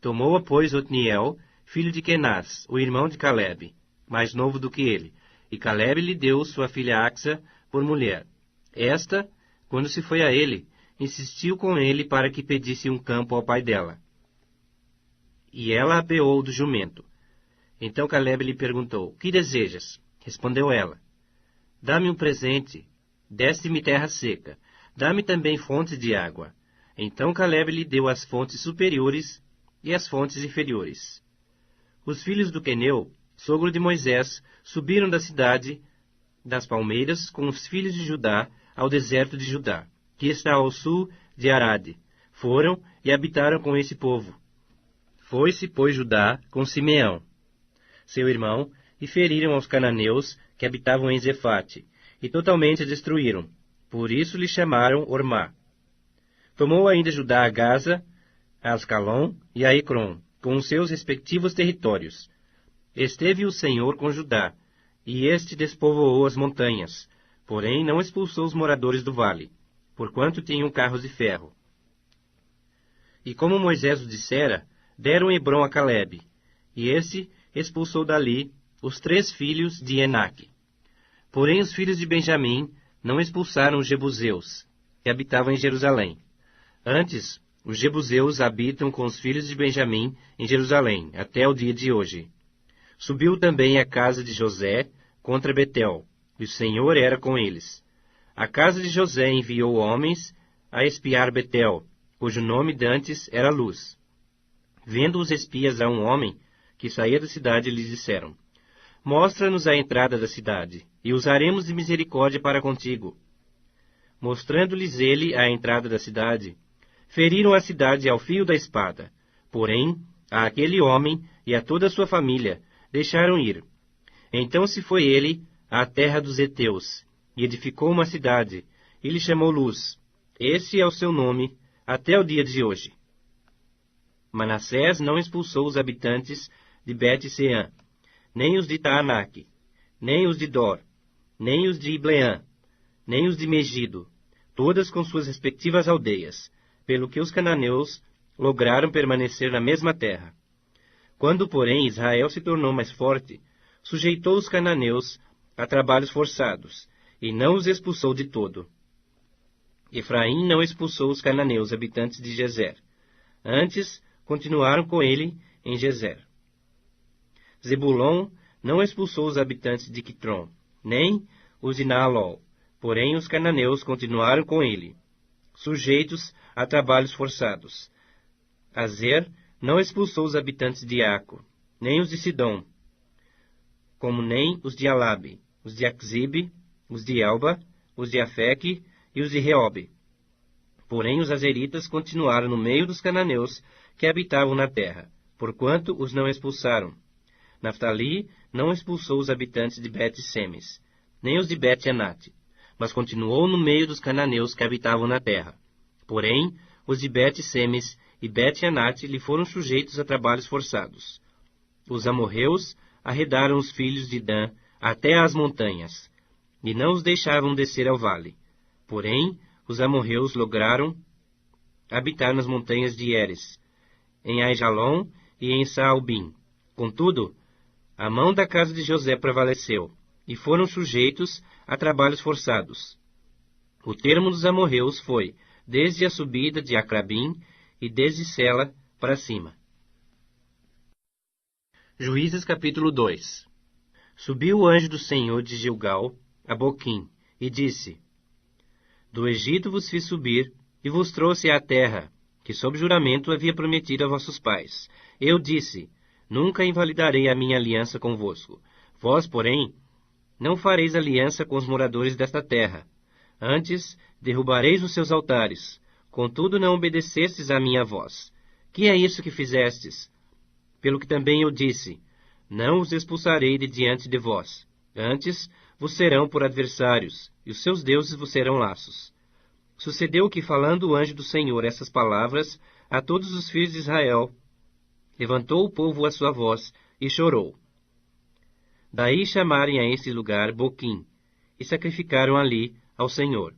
Tomou-a, pois, Otniel, filho de Kenaz, o irmão de Calebe, mais novo do que ele, e Calebe lhe deu sua filha Axa por mulher. Esta, quando se foi a ele, insistiu com ele para que pedisse um campo ao pai dela. E ela apeou do jumento. Então Calebe lhe perguntou: Que desejas? Respondeu ela: Dá-me um presente, deste-me terra seca, dá-me também fontes de água. Então Calebe lhe deu as fontes superiores e as fontes inferiores. Os filhos do Queneu, sogro de Moisés, subiram da cidade das palmeiras com os filhos de Judá ao deserto de Judá, que está ao sul de Arade. Foram e habitaram com esse povo. Foi-se, pois, Judá com Simeão, seu irmão, e feriram aos cananeus que habitavam em Zefate, e totalmente destruíram. Por isso lhe chamaram Ormá. Tomou ainda Judá a Gaza, a Ascalon e a Ecrom, com os seus respectivos territórios. Esteve o Senhor com Judá, e este despovoou as montanhas, porém não expulsou os moradores do vale, porquanto tinham carros de ferro. E como Moisés o dissera, deram Hebrom a Calebe, e esse expulsou dali os 3 filhos de Enaque. Porém os filhos de Benjamim não expulsaram os jebuseus, que habitavam em Jerusalém. Antes, os jebuseus habitam com os filhos de Benjamim em Jerusalém, até o dia de hoje. Subiu também a casa de José contra Betel, e o Senhor era com eles. A casa de José enviou homens a espiar Betel, cujo nome dantes era Luz. Vendo os espias a um homem que saía da cidade, lhes disseram: Mostra-nos a entrada da cidade, e usaremos de misericórdia para contigo. Mostrando-lhes ele a entrada da cidade, feriram a cidade ao fio da espada. Porém, a aquele homem e a toda a sua família deixaram ir. Então se foi ele à terra dos heteus, e edificou uma cidade, e lhe chamou Luz. Esse é o seu nome até o dia de hoje. Manassés não expulsou os habitantes de Bet-Seã, nem os de Taanaque, nem os de Dor, nem os de Ibleã, nem os de Megido, todas com suas respectivas aldeias, pelo que os cananeus lograram permanecer na mesma terra. Quando, porém, Israel se tornou mais forte, sujeitou os cananeus a trabalhos forçados, e não os expulsou de todo. Efraim não expulsou os cananeus habitantes de Gezer. Antes, continuaram com ele em Gezer. Zebulon não expulsou os habitantes de Quitron, nem os de Naalol, porém os cananeus continuaram com ele, sujeitos a trabalhos forçados. Azer não expulsou os habitantes de Aco, nem os de Sidom, como nem os de Alabe, os de Axibe, os de Elba, os de Afeque e os de Reobe. Porém os azeritas continuaram no meio dos cananeus que habitavam na terra, porquanto os não expulsaram. Naftali não expulsou os habitantes de Bet-Semes, nem os de Bet-Anate, mas continuou no meio dos cananeus que habitavam na terra. Porém, os de Bet-Semes e Bet-Anate lhe foram sujeitos a trabalhos forçados. Os amorreus arredaram os filhos de Dan até às montanhas, e não os deixavam descer ao vale. Porém, os amorreus lograram habitar nas montanhas de Eres, em Aijalon e em Saalbim. Contudo, a mão da casa de José prevaleceu, e foram sujeitos a trabalhos forçados. O termo dos amorreus foi desde a subida de Acrabim e desde Sela para cima. Juízes capítulo 2. Subiu o anjo do Senhor de Gilgal a Boquim, e disse: Do Egito vos fiz subir, e vos trouxe à terra, que sob juramento havia prometido a vossos pais. Eu disse: Nunca invalidarei a minha aliança convosco. Vós, porém, não fareis aliança com os moradores desta terra. Antes, derrubareis os seus altares. Contudo, não obedecestes à minha voz. Que é isso que fizestes? Pelo que também eu disse: Não os expulsarei de diante de vós. Antes, vos serão por adversários, e os seus deuses vos serão laços. Sucedeu que, falando o anjo do Senhor essas palavras a todos os filhos de Israel, levantou o povo a sua voz e chorou. Daí chamarem a esse lugar Boquim, e sacrificaram ali ao Senhor.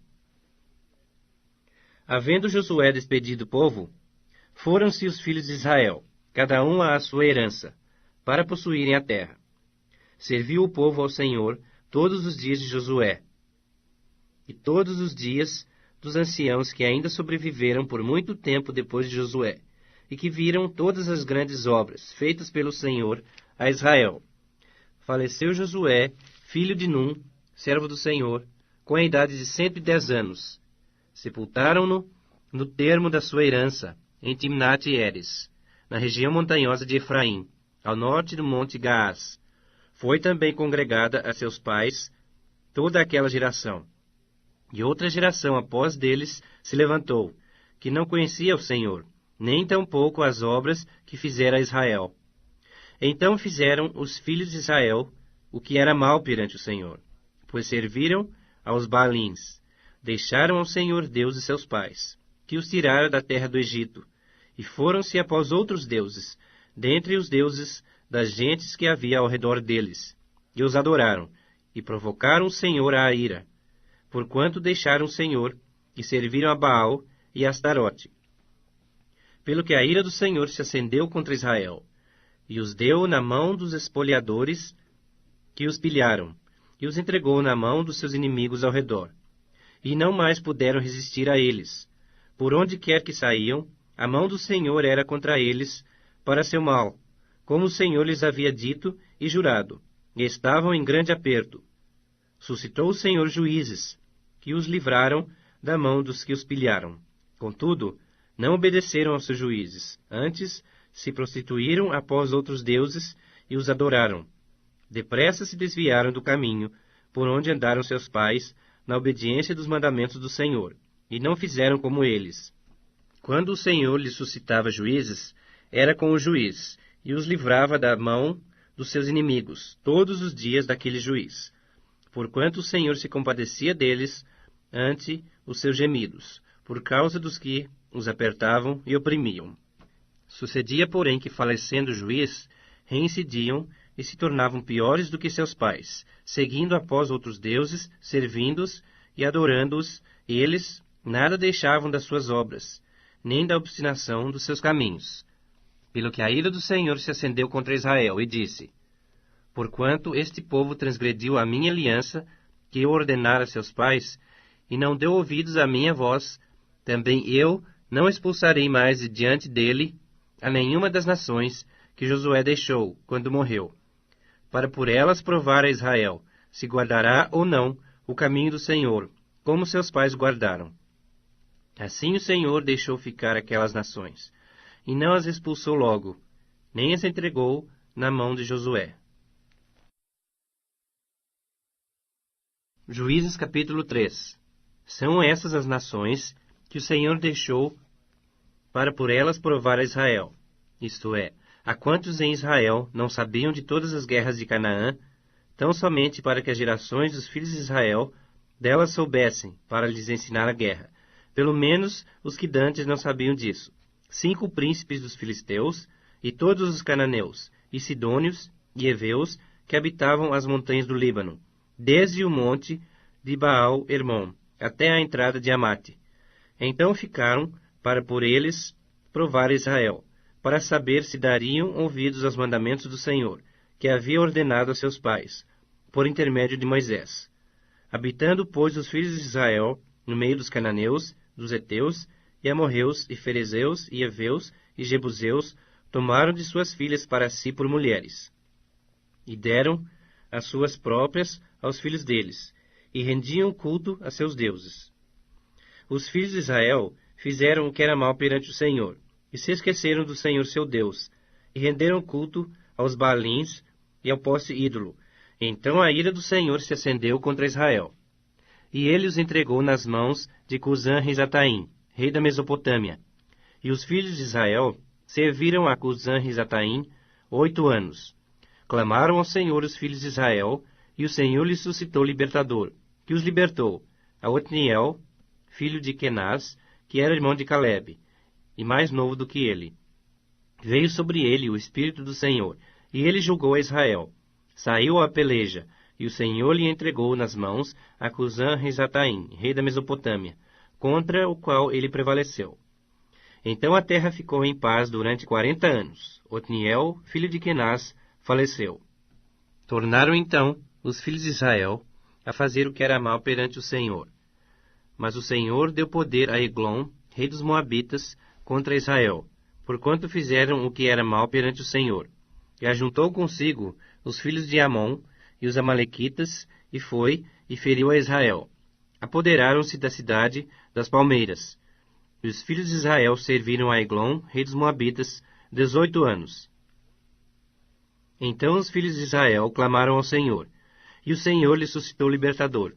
Havendo Josué despedido o povo, foram-se os filhos de Israel, cada um à sua herança, para possuírem a terra. Serviu o povo ao Senhor todos os dias de Josué, e todos os dias dos anciãos que ainda sobreviveram por muito tempo depois de Josué, e que viram todas as grandes obras feitas pelo Senhor a Israel. Faleceu Josué, filho de Num, servo do Senhor, com a idade de 110 anos. Sepultaram-no no termo da sua herança, em Timnate-Heres, na região montanhosa de Efraim, ao norte do monte Gaás. Foi também congregada a seus pais toda aquela geração. E outra geração após deles se levantou, que não conhecia o Senhor, nem tampouco as obras que fizera Israel. Então fizeram os filhos de Israel o que era mal perante o Senhor, pois serviram aos Baalins, deixaram ao Senhor Deus de seus pais, que os tirara da terra do Egito, e foram-se após outros deuses, dentre os deuses das gentes que havia ao redor deles, e os adoraram, e provocaram o Senhor à ira, porquanto deixaram o Senhor, e serviram a Baal e a Astarote. Pelo que a ira do Senhor se acendeu contra Israel, e os deu na mão dos espoliadores que os pilharam, e os entregou na mão dos seus inimigos ao redor. E não mais puderam resistir a eles. Por onde quer que saíam, a mão do Senhor era contra eles, para seu mal, como o Senhor lhes havia dito e jurado, e estavam em grande aperto. Suscitou o Senhor juízes, que os livraram da mão dos que os pilharam. Contudo, não obedeceram aos seus juízes, antes se prostituíram após outros deuses e os adoraram. Depressa se desviaram do caminho, por onde andaram seus pais, na obediência dos mandamentos do Senhor, e não fizeram como eles. Quando o Senhor lhes suscitava juízes, era com o juiz, e os livrava da mão dos seus inimigos, todos os dias daquele juiz. Porquanto o Senhor se compadecia deles ante os seus gemidos, por causa dos que os apertavam e oprimiam. Sucedia, porém, que, falecendo o juiz, reincidiam e se tornavam piores do que seus pais, seguindo após outros deuses, servindo-os e adorando-os, eles nada deixavam das suas obras, nem da obstinação dos seus caminhos. Pelo que a ira do Senhor se acendeu contra Israel, e disse: Porquanto este povo transgrediu a minha aliança, que eu ordenara a seus pais, e não deu ouvidos à minha voz, também eu não expulsarei mais de diante dele a nenhuma das nações que Josué deixou, quando morreu, para por elas provar a Israel, se guardará ou não o caminho do Senhor, como seus pais guardaram. Assim o Senhor deixou ficar aquelas nações, e não as expulsou logo, nem as entregou na mão de Josué. Juízes capítulo 3. São essas as nações que o Senhor deixou para por elas provar a Israel, isto é, a quantos em Israel não sabiam de todas as guerras de Canaã, tão somente para que as gerações dos filhos de Israel delas soubessem, para lhes ensinar a guerra, pelo menos os que dantes não sabiam disso, 5 príncipes dos filisteus, e todos os cananeus, e sidônios, e heveus, que habitavam as montanhas do Líbano, desde o monte de Baal-Hermon até a entrada de Amate. Então ficaram para por eles provar Israel, para saber se dariam ouvidos aos mandamentos do Senhor, que havia ordenado a seus pais, por intermédio de Moisés. Habitando, pois, os filhos de Israel no meio dos cananeus, dos heteus, e amorreus, e ferezeus, e heveus, e jebuseus, tomaram de suas filhas para si por mulheres, e deram as suas próprias aos filhos deles, e rendiam culto a seus deuses. Os filhos de Israel fizeram o que era mal perante o Senhor, e se esqueceram do Senhor seu Deus, e renderam culto aos Baalins e ao poste ídolo. Então a ira do Senhor se acendeu contra Israel. E ele os entregou nas mãos de Cusã-Risataim, rei da Mesopotâmia. E os filhos de Israel serviram a Cusã-Risataim 8 anos. Clamaram ao Senhor os filhos de Israel, e o Senhor lhes suscitou libertador, que os libertou, a Otniel, filho de Kenaz, que era irmão de Calebe, e mais novo do que ele. Veio sobre ele o Espírito do Senhor, e ele julgou a Israel. Saiu à peleja, e o Senhor lhe entregou nas mãos a Cusã-Risataim, rei da Mesopotâmia, contra o qual ele prevaleceu. Então a terra ficou em paz durante 40 anos. Otniel, filho de Kenaz, faleceu. Tornaram então os filhos de Israel a fazer o que era mal perante o Senhor. Mas o Senhor deu poder a Eglon, rei dos Moabitas, contra Israel, porquanto fizeram o que era mal perante o Senhor. E ajuntou consigo os filhos de Amon e os amalequitas, e foi e feriu a Israel. Apoderaram-se da cidade das palmeiras. E os filhos de Israel serviram a Eglon, rei dos Moabitas, 18 anos. Então os filhos de Israel clamaram ao Senhor, e o Senhor lhe suscitou libertador,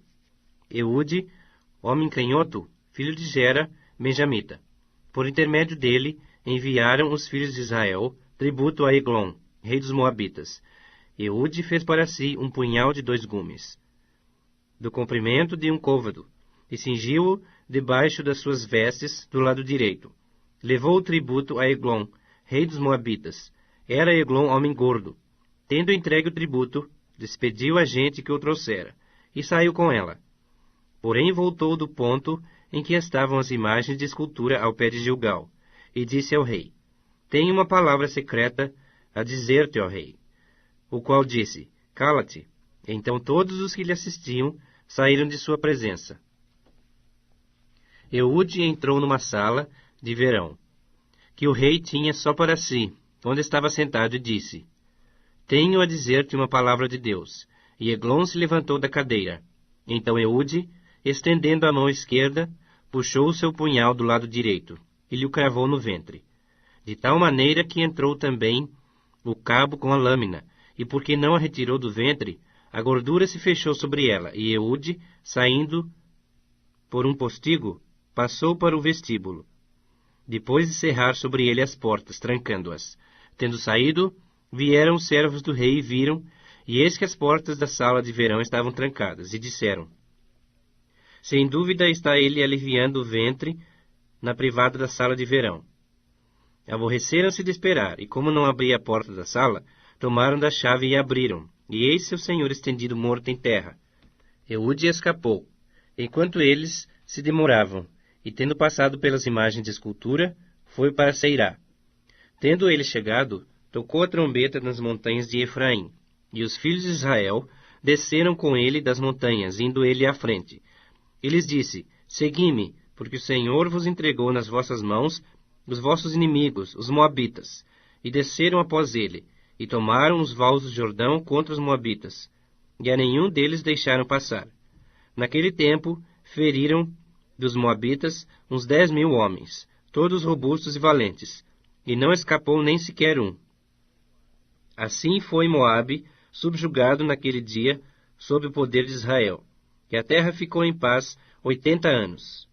Eude, homem canhoto, filho de Gera, benjamita. Por intermédio dele, enviaram os filhos de Israel tributo a Eglon, rei dos Moabitas. Eude fez para si um punhal de 2 gumes, do comprimento de um côvado, e cingiu-o debaixo das suas vestes do lado direito. Levou o tributo a Eglon, rei dos Moabitas. Era Eglon homem gordo. Tendo entregue o tributo, despediu a gente que o trouxera, e saiu com ela. Porém voltou do ponto em que estavam as imagens de escultura ao pé de Gilgal, e disse ao rei: Tenho uma palavra secreta a dizer-te, ó rei. O qual disse: Cala-te. Então todos os que lhe assistiam saíram de sua presença. Eude entrou numa sala de verão, que o rei tinha só para si, onde estava sentado, e disse: Tenho a dizer-te uma palavra de Deus. E Eglon se levantou da cadeira. Então Eude, estendendo a mão esquerda, puxou o seu punhal do lado direito, e lhe o cravou no ventre, de tal maneira que entrou também o cabo com a lâmina, e porque não a retirou do ventre, a gordura se fechou sobre ela, e Eude, saindo por um postigo, passou para o vestíbulo, depois de cerrar sobre ele as portas, trancando-as. Tendo saído, vieram os servos do rei e viram, e eis que as portas da sala de verão estavam trancadas, e disseram: Sem dúvida está ele aliviando o ventre na privada da sala de verão. Aborreceram-se de esperar, e como não abria a porta da sala, tomaram da chave e abriram, e eis seu senhor estendido morto em terra. Eude escapou, enquanto eles se demoravam, e tendo passado pelas imagens de escultura, foi para Seirá. Tendo ele chegado, tocou a trombeta nas montanhas de Efraim, e os filhos de Israel desceram com ele das montanhas, indo ele à frente. E lhes disse: Segui-me, porque o Senhor vos entregou nas vossas mãos os vossos inimigos, os Moabitas. E desceram após ele, e tomaram os vales do Jordão contra os Moabitas, e a nenhum deles deixaram passar. Naquele tempo, feriram dos Moabitas uns 10.000 homens, todos robustos e valentes, e não escapou nem sequer um. Assim foi Moabe subjugado naquele dia sob o poder de Israel, e a terra ficou em paz 80 anos.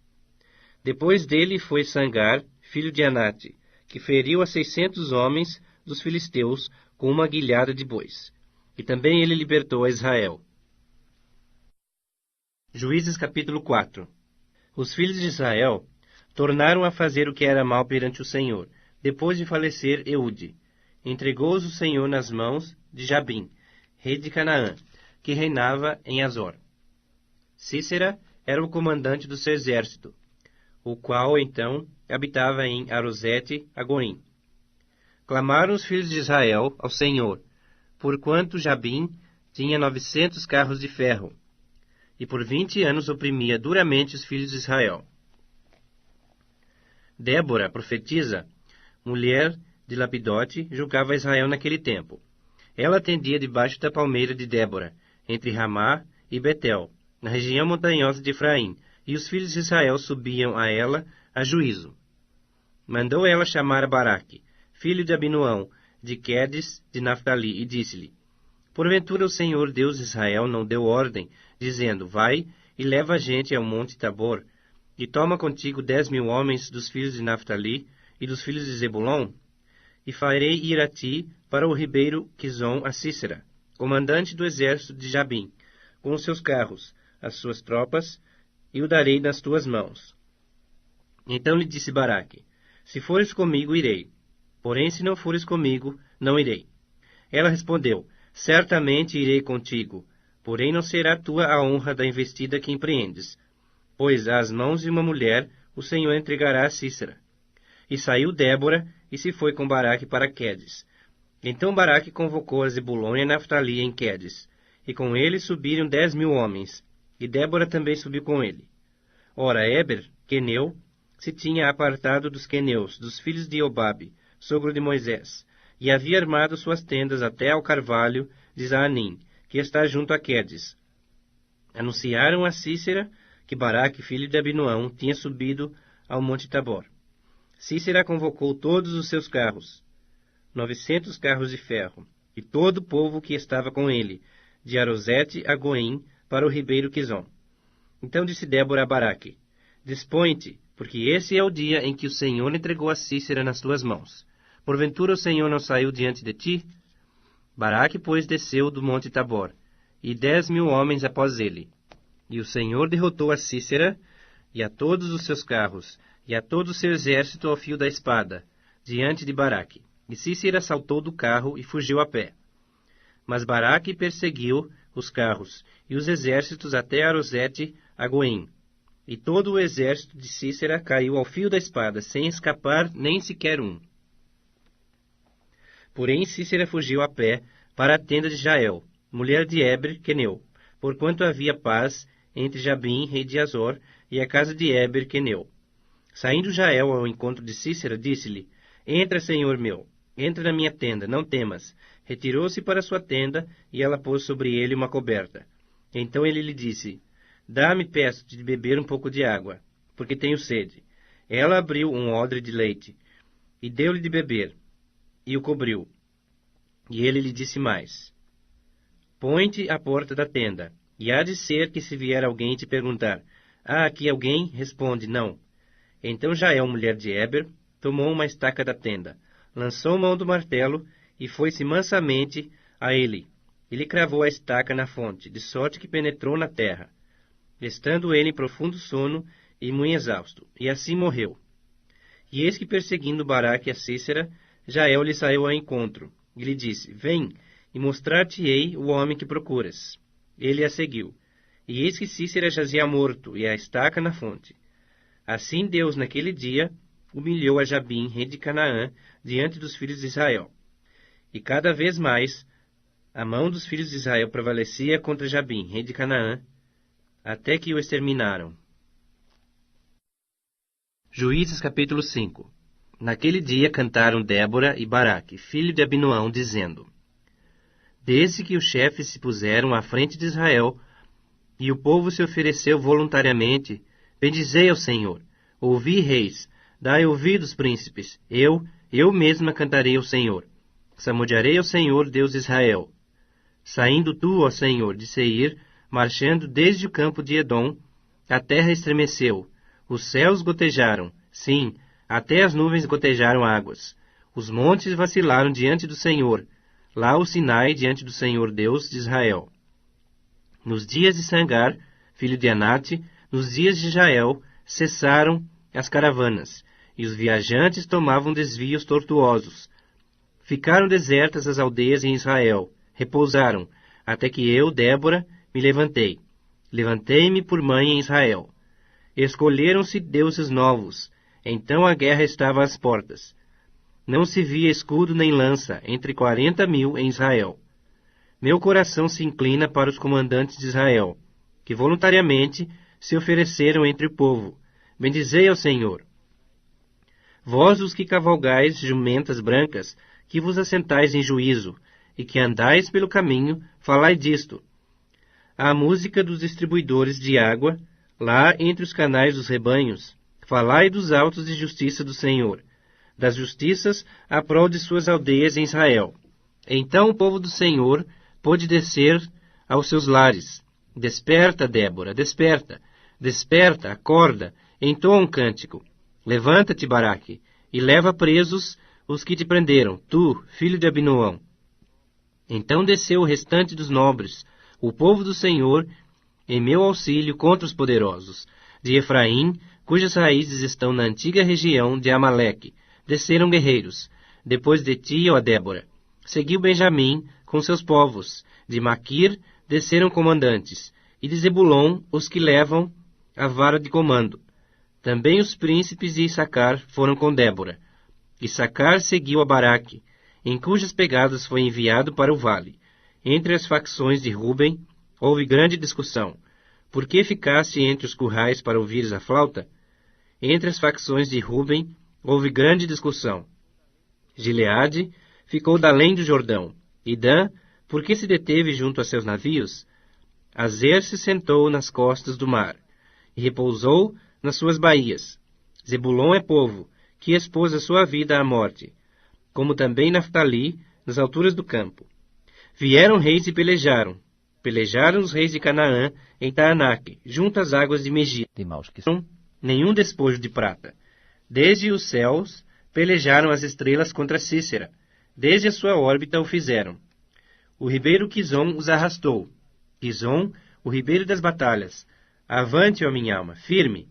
Depois dele foi Sangar, filho de Anate, que feriu a 600 homens dos filisteus com uma guilhada de bois. E também ele libertou a Israel. Juízes capítulo 4. Os filhos de Israel tornaram a fazer o que era mal perante o Senhor, depois de falecer Eude. Entregou-os o Senhor nas mãos de Jabim, rei de Canaã, que reinava em Azor. Cícera era o comandante do seu exército, o qual então habitava em Arosete-Agoim. Clamaram os filhos de Israel ao Senhor, porquanto Jabim tinha 900 carros de ferro, e por 20 anos oprimia duramente os filhos de Israel. Débora, profetisa, mulher de Lapidote, julgava Israel naquele tempo. Ela atendia debaixo da palmeira de Débora, entre Ramá e Betel, na região montanhosa de Efraim, e os filhos de Israel subiam a ela a juízo. Mandou ela chamar a Baraque, filho de Abinoão, de Quedes, de Naftali, e disse-lhe: Porventura o Senhor Deus de Israel não deu ordem, dizendo: Vai e leva a gente ao monte Tabor, e toma contigo 10.000 homens dos filhos de Naftali e dos filhos de Zebulon, e farei ir a ti para o ribeiro Quizon a Cícera, comandante do exército de Jabim, com os seus carros, as suas tropas, e o darei nas tuas mãos. Então lhe disse Baraque: Se fores comigo, irei. Porém, se não fores comigo, não irei. Ela respondeu: Certamente irei contigo, porém não será tua a honra da investida que empreendes, pois às mãos de uma mulher o Senhor entregará a Cícera. E saiu Débora e se foi com Baraque para Quedes. Então Baraque convocou a Zebulon e a Naftali em Quedes, e com ele subiram 10.000 homens, e Débora também subiu com ele. Ora, Éber, queneu, se tinha apartado dos queneus, dos filhos de Obabe, sogro de Moisés, e havia armado suas tendas até ao carvalho de Zaanim, que está junto a Quedes. Anunciaram a Cícera que Baraque, filho de Abinoão, tinha subido ao monte Tabor. Cícera convocou todos os seus carros, 900 carros de ferro, e todo o povo que estava com ele, de Arosete a Goim, para o ribeiro Quizon. Então disse Débora a Baraque: Dispõe-te, porque esse é o dia em que o Senhor entregou a Sísera nas tuas mãos. Porventura o Senhor não saiu diante de ti? Baraque, pois, desceu do monte Tabor, e 10.000 homens após ele. E o Senhor derrotou a Sísera, e a todos os seus carros, e a todo o seu exército ao fio da espada, diante de Baraque. E Sísera saltou do carro e fugiu a pé. Mas Baraque perseguiu os carros e os exércitos até Arosete a Goim. E todo o exército de Sísera caiu ao fio da espada, sem escapar nem sequer um. Porém Sísera fugiu a pé para a tenda de Jael, mulher de Eber, queneu, porquanto havia paz entre Jabim, rei de Azor, e a casa de Eber, queneu. Saindo Jael ao encontro de Sísera, disse-lhe: Entra, senhor meu, entra na minha tenda, não temas. Retirou-se para sua tenda, e ela pôs sobre ele uma coberta. Então ele lhe disse: Dá-me, peço-te, de beber um pouco de água, porque tenho sede. Ela abriu um odre de leite, e deu-lhe de beber, e o cobriu. E ele lhe disse mais: Põe-te à porta da tenda, e há de ser que se vier alguém te perguntar: Há aqui alguém? Responde: Não. Então Jael, mulher de Eber, tomou uma estaca da tenda, lançou mão do martelo, e foi-se mansamente a ele. E lhe cravou a estaca na fonte, de sorte que penetrou na terra, estando ele em profundo sono e muito exausto, e assim morreu. E eis que, perseguindo Baraque a Sísera, Jael lhe saiu ao encontro, e lhe disse: Vem, e mostrar-te-ei o homem que procuras. Ele a seguiu, e eis que Sísera jazia morto, e a estaca na fonte. Assim Deus, naquele dia, humilhou a Jabim, rei de Canaã, diante dos filhos de Israel. E cada vez mais a mão dos filhos de Israel prevalecia contra Jabim, rei de Canaã, até que o exterminaram. Juízes capítulo 5. Naquele dia cantaram Débora e Baraque, filho de Abinoão, dizendo: Desde que os chefes se puseram à frente de Israel, e o povo se ofereceu voluntariamente, bendizei ao Senhor. Ouvi, reis, dai ouvidos, príncipes, eu mesma cantarei ao Senhor. Salmodiarei ao Senhor, Deus de Israel. Saindo tu, ó Senhor, de Seir, marchando desde o campo de Edom, a terra estremeceu, os céus gotejaram, sim, até as nuvens gotejaram águas. Os montes vacilaram diante do Senhor, lá o Sinai diante do Senhor Deus de Israel. Nos dias de Sangar, filho de Anate, nos dias de Jael, cessaram as caravanas, e os viajantes tomavam desvios tortuosos. Ficaram desertas as aldeias em Israel, repousaram, até que eu, Débora, me levantei. Levantei-me por mãe em Israel. Escolheram-se deuses novos, então a guerra estava às portas. Não se via escudo nem lança entre 40.000 em Israel. Meu coração se inclina para os comandantes de Israel, que voluntariamente se ofereceram entre o povo. Bendizei ao Senhor. Vós os que cavalgais jumentas brancas, que vos assentais em juízo, e que andais pelo caminho, falai disto. A música dos distribuidores de água, lá entre os canais dos rebanhos, falai dos autos de justiça do Senhor, das justiças à prol de suas aldeias em Israel. Então o povo do Senhor pôde descer aos seus lares. Desperta, Débora, desperta, desperta, acorda, entoa um cântico. Levanta-te, Baraque, e leva presos os que te prenderam, tu, filho de Abinoão. Então desceu o restante dos nobres, o povo do Senhor, em meu auxílio contra os poderosos, de Efraim, cujas raízes estão na antiga região de Amaleque. Desceram guerreiros, depois de ti, ó Débora. Seguiu Benjamim com seus povos, de Maquir desceram comandantes, e de Zebulon os que levam a vara de comando. Também os príncipes de Issacar foram com Débora. Issacar seguiu a Baraque, em cujas pegadas foi enviado para o vale. Entre as facções de Ruben houve grande discussão. Por que ficaste entre os currais para ouvires a flauta? Entre as facções de Ruben houve grande discussão. Gileade ficou da além do Jordão. E Dan, por que se deteve junto a seus navios? Azer se sentou nas costas do mar, e repousou nas suas baías. Zebulon é povo, que expôs a sua vida à morte, como também Naftali, nas alturas do campo. Vieram reis e pelejaram, Pelejaram os reis de Canaã em Taanaque, junto às águas de Megido. Nenhum despojo de prata. Desde os céus pelejaram as estrelas contra Cícera. Desde a sua órbita o fizeram. O ribeiro Quizon os arrastou. Quizon, o ribeiro das batalhas. Avante, ó minha alma, firme.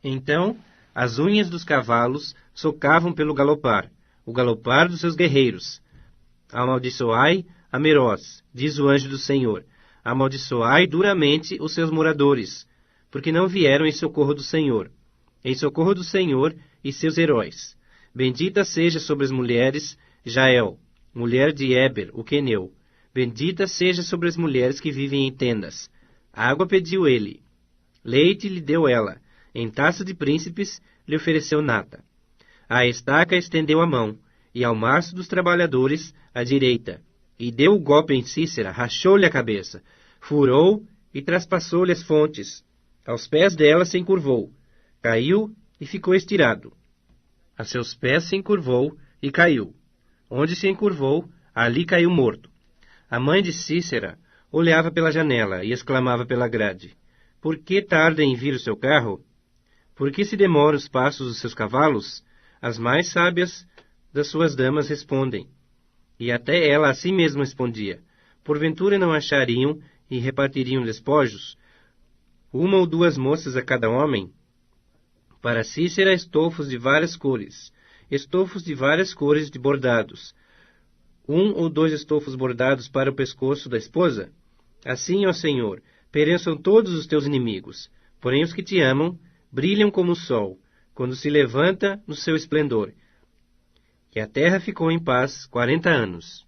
Então as unhas dos cavalos socavam pelo galopar, o galopar dos seus guerreiros. Amaldiçoai a Meroz, diz o anjo do Senhor. Amaldiçoai duramente os seus moradores, porque não vieram em socorro do Senhor e seus heróis. Bendita seja sobre as mulheres Jael, mulher de Éber, o queneu. Bendita seja sobre as mulheres que vivem em tendas. Água pediu ele, leite lhe deu ela, em taça de príncipes lhe ofereceu nata. À estaca estendeu a mão, e ao maço dos trabalhadores a direita, e deu o golpe em Cícera, rachou-lhe a cabeça, furou e traspassou-lhe as fontes. Aos pés dela se encurvou, caiu e ficou estirado. A seus pés se encurvou e caiu. Onde se encurvou, ali caiu morto. A mãe de Cícera olhava pela janela e exclamava pela grade: Por que tarda em vir o seu carro? Por que se demoram os passos dos seus cavalos? As mais sábias das suas damas respondem. E até ela a si mesma respondia: Porventura não achariam e repartiriam despojos? Uma ou duas moças a cada homem? Para Cícera, estofos de várias cores de bordados. 1 ou 2 estofos bordados para o pescoço da esposa? Assim, ó Senhor, pereçam todos os teus inimigos. Porém os que te amam brilham como o sol, quando se levanta no seu esplendor. E a terra ficou em paz 40 anos.